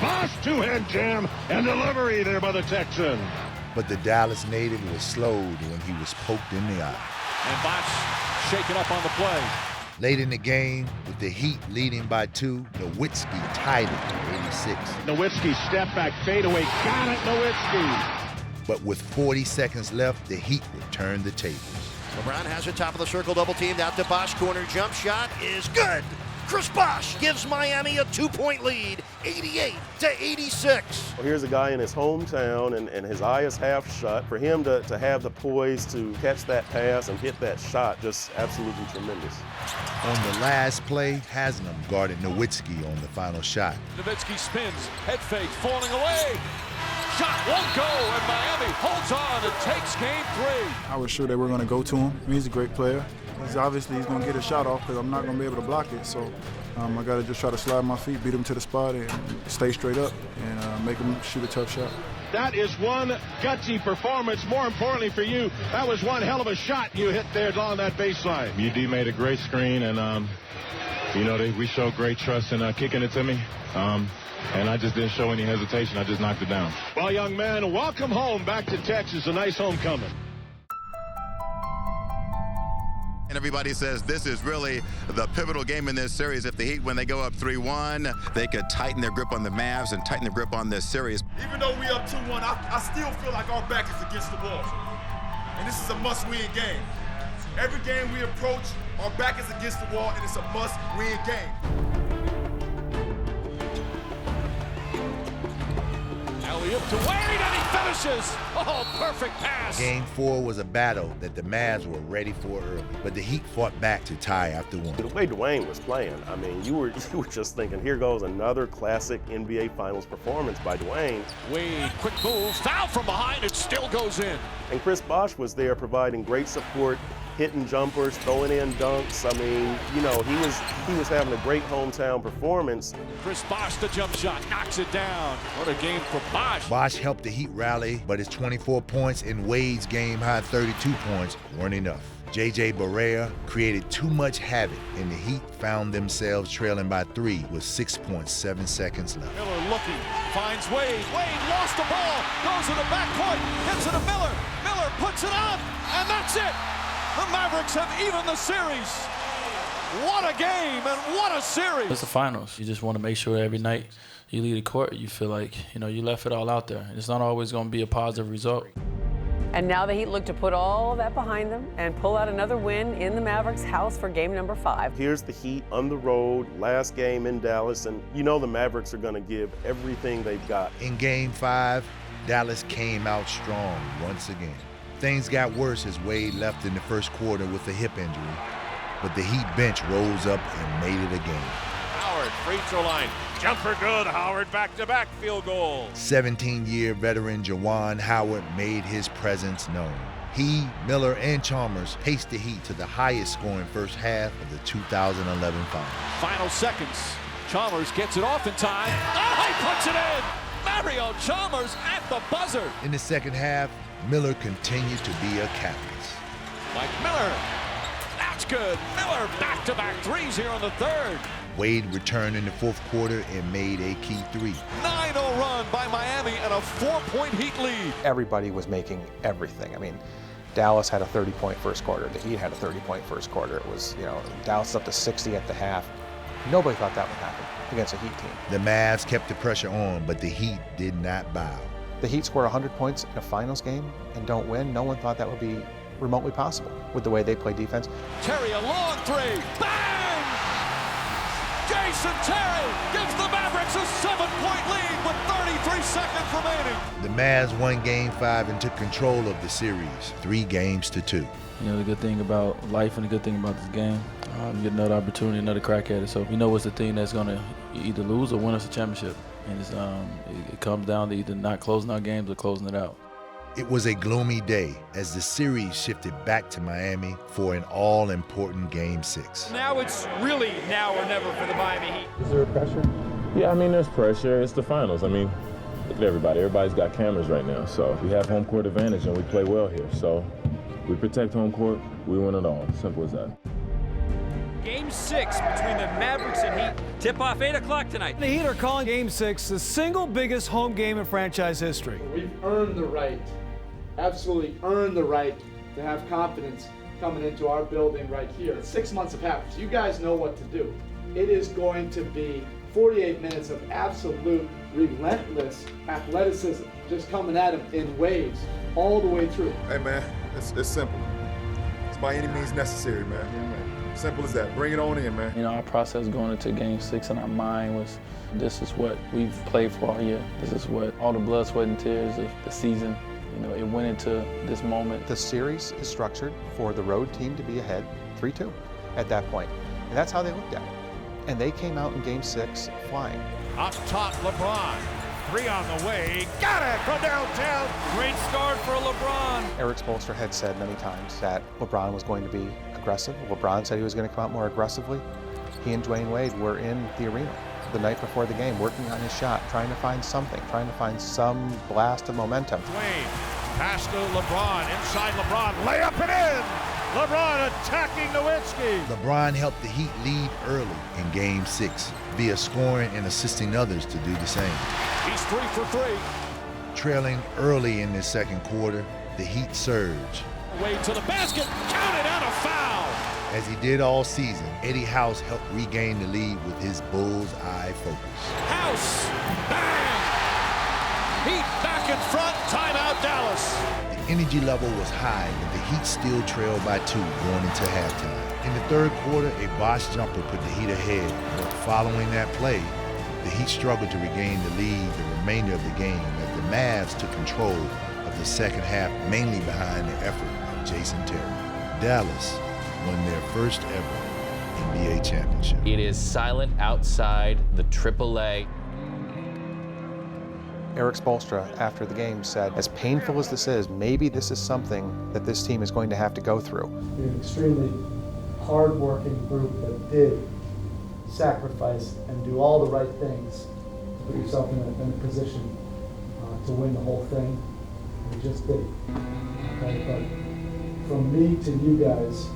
Bosh two-hand jam and delivery there by the Texan. But the Dallas native was slowed when he was poked in the eye. And Bosh shaken up on the play. Late in the game, with the Heat leading by 2, Nowitzki tied it to 86. Nowitzki step back fadeaway. Got it, Nowitzki. But with 40 seconds left, the Heat would turn the tables. LeBron has it top of the circle, double teamed out to Bosh. Corner jump shot is good. Chris Bosh gives Miami a 2-point lead, 88-86. Well, here's a guy in his hometown, and his eye is half shut. For him to have the poise to catch that pass and hit that shot, just absolutely tremendous. On the last play, Haslam guarded Nowitzki on the final shot. Nowitzki spins, head fake, falling away. Shot won't go, and Miami holds on and takes game 3. I was sure they were going to go to him. I mean, he's a great player. He's going to get a shot off because I'm not going to be able to block it. So I got to just try to slide my feet, beat him to the spot, and stay straight up and make him shoot a tough shot. That is one gutsy performance. More importantly for you, that was one hell of a shot you hit there along that baseline. UD made a great screen, and we showed great trust in kicking it to me. And I just didn't show any hesitation. I just knocked it down. Well, young man, welcome home back to Texas. A nice homecoming. And everybody says this is really the pivotal game in this series. If the Heat, when they go up 3-1, they could tighten their grip on the Mavs and tighten their grip on this series. Even though we up 2-1, I still feel like our back is against the wall. And this is a must-win game. Every game we approach, our back is against the wall, and it's a must-win game. Alley-oop to Wade, and he finishes. Oh, perfect pass. Game 4 was a battle that the Mavs were ready for early, but the Heat fought back to tie after 1. The way Dwyane was playing, I mean, you were just thinking, here goes another classic NBA Finals performance by Dwyane. Wade, quick move, foul from behind, it still goes in. And Chris Bosh was there providing great support, hitting jumpers, throwing in dunks. I mean, he was having a great hometown performance. Chris Bosh, the jump shot, knocks it down. What a game for Bosh. Bosh helped the Heat rally, but his 24 points and Wade's game-high 32 points weren't enough. J.J. Barea created too much havoc, and the Heat found themselves trailing by 3 with 6.7 seconds left. Miller looking, finds Wade. Wade lost the ball, goes to the backcourt, gets it to Miller. Miller puts it up, and that's it. The Mavericks have evened the series. What a game and what a series. It's the finals. You just want to make sure every night you leave the court, you feel like, you left it all out there. It's not always going to be a positive result. And now the Heat look to put all that behind them and pull out another win in the Mavericks' house for game number 5. Here's the Heat on the road, last game in Dallas, and the Mavericks are going to give everything they've got. In game 5, Dallas came out strong once again. Things got worse as Wade left in the first quarter with a hip injury, but the Heat bench rose up and made it again. Howard, free throw line, jumper good, Howard back-to-back field goal. 17-year veteran Dwyane Howard made his presence known. He, Miller, and Chalmers paced the Heat to the highest scoring first half of the 2011 finals. Final seconds, Chalmers gets it off in time. Oh, he puts it in! Mario Chalmers at the buzzer. In the second half, Miller continued to be a catalyst. Mike Miller. That's good. Miller back-to-back threes here in the third. Wade returned in the fourth quarter and made a key three. 9-0 run by Miami and a 4-point Heat lead. Everybody was making everything. I mean, Dallas had a 30-point first quarter. The Heat had a 30-point first quarter. It was, Dallas up to 60 at the half. Nobody thought that would happen against a Heat team. The Mavs kept the pressure on, but the Heat did not bow. The Heat score 100 points in a finals game and don't win. No one thought that would be remotely possible with the way they play defense. Terry, a long three. Bang! Jason Terry gives the Mavericks a 7-point lead with 33 seconds remaining. The Mavs won Game 5 and took control of the series, 3-2. The good thing about life and the good thing about this game, you get another opportunity, another crack at it. So it's the thing that's going to either lose or win us a championship. And it comes down to either not closing our games or closing it out. It was a gloomy day as the series shifted back to Miami for an all-important Game 6. Now it's really now or never for the Miami Heat. Is there pressure? Yeah, there's pressure. It's the finals. Look at everybody. Everybody's got cameras right now. So we have home court advantage and we play well here. So we protect home court, we win it all. Simple as that. Game 6 between the Mavericks and Heat. Tip-off 8 o'clock tonight. The Heat are calling Game 6 the single biggest home game in franchise history. We've earned the right, absolutely earned the right to have confidence coming into our building right here. It's 6 months of practice. You guys know what to do. It is going to be 48 minutes of absolute relentless athleticism just coming at him in waves all the way through. Hey, man, it's simple. It's by any means necessary, man. Simple as that. Bring it on in, man. Our process going into Game 6 in our mind was, this is what we've played for all year. This is what all the blood, sweat, and tears of the season, it went into this moment. The series is structured for the road team to be ahead 3-2 at that point. And that's how they looked at it. And they came out in Game 6 flying. Up top, LeBron. 3 on the way. Got it from downtown. Great start for LeBron. Eric Spoelstra had said many times that LeBron was going to be aggressive. LeBron said he was going to come out more aggressively. He and Dwyane Wade were in the arena the night before the game, working on his shot, trying to find something, trying to find some blast of momentum. Dwyane, pass to LeBron, inside LeBron, layup and in! LeBron attacking Nowitzki. LeBron helped the Heat lead early in Game 6 via scoring and assisting others to do the same. He's 3 for 3. Trailing early in the second quarter, the Heat surge. Wade to the basket, counted out a foul. As he did all season, Eddie House helped regain the lead with his bull's-eye focus. House, bang! Heat back in front, timeout Dallas. The energy level was high, but the Heat still trailed by 2 going into halftime. In the third quarter, a Bosh jumper put the Heat ahead, but following that play, the Heat struggled to regain the lead the remainder of the game as the Mavs took control of the second half, mainly behind the effort of Jason Terry. Dallas won their first ever NBA championship. It is silent outside the AAA. Eric Spoelstra, after the game, said, as painful as this is, maybe this is something that this team is going to have to go through. We're an extremely hard-working group that did sacrifice and do all the right things to put yourself in a position to win the whole thing. We just did. Okay, but from me to you guys,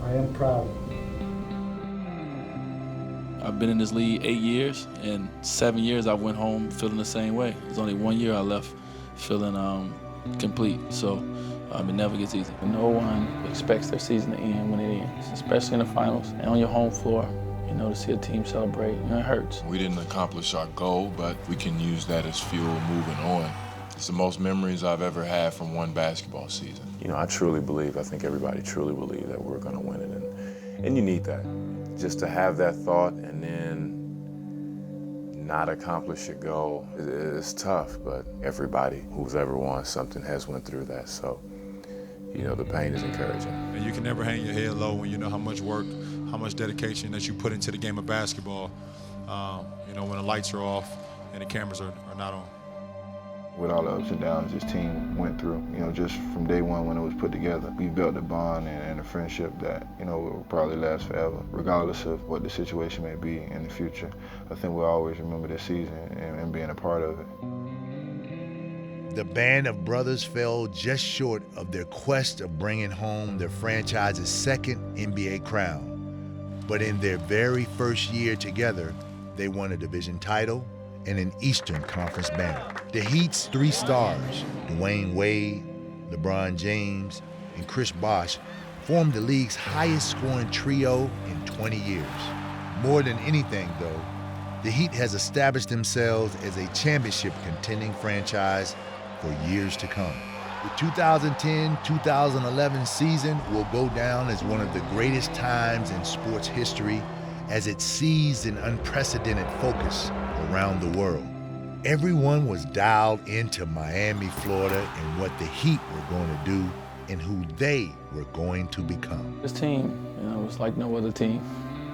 I am proud. I've been in this league 8 years, and 7 years I went home feeling the same way. There's only 1 year I left feeling complete. So it never gets easy. No one expects their season to end when it ends, especially in the finals and on your home floor. To see a team celebrate, it hurts. We didn't accomplish our goal, but we can use that as fuel moving on. It's the most memories I've ever had from one basketball season. I truly believe, I think everybody truly believes that we're going to win it. And you need that. Just to have that thought and then not accomplish your goal is tough, but everybody who's ever won something has went through that. So, the pain is encouraging. And you can never hang your head low when you know how much work, how much dedication that you put into the game of basketball, when the lights are off and the cameras are not on. With all the ups and downs this team went through, just from day one when it was put together, we built a bond and a friendship that, will probably last forever, regardless of what the situation may be in the future. I think we'll always remember this season and being a part of it. The band of brothers fell just short of their quest of bringing home their franchise's second NBA crown. But in their very first year together, they won a division title and an Eastern Conference banner. The Heat's three stars, Dwyane Wade, LeBron James, and Chris Bosh, formed the league's highest scoring trio in 20 years. More than anything, though, the Heat has established themselves as a championship contending franchise for years to come. The 2010-2011 season will go down as one of the greatest times in sports history as it seized an unprecedented focus around the world. Everyone was dialed into Miami, Florida, and what the Heat were going to do and who they were going to become. This team, was like no other team.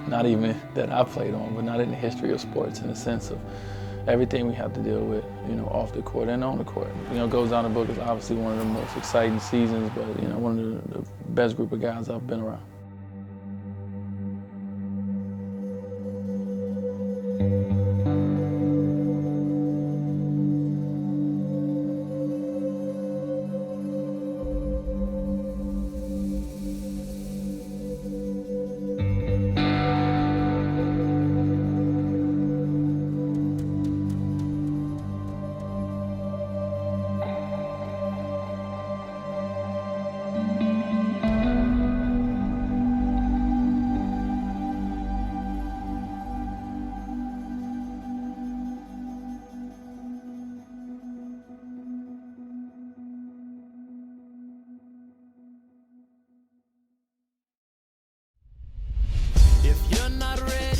Not even that I played on, but not in the history of sports, in the sense of everything we have to deal with, off the court and on the court. Goes down the book as obviously one of the most exciting seasons, but one of the best group of guys I've been around. If you're not ready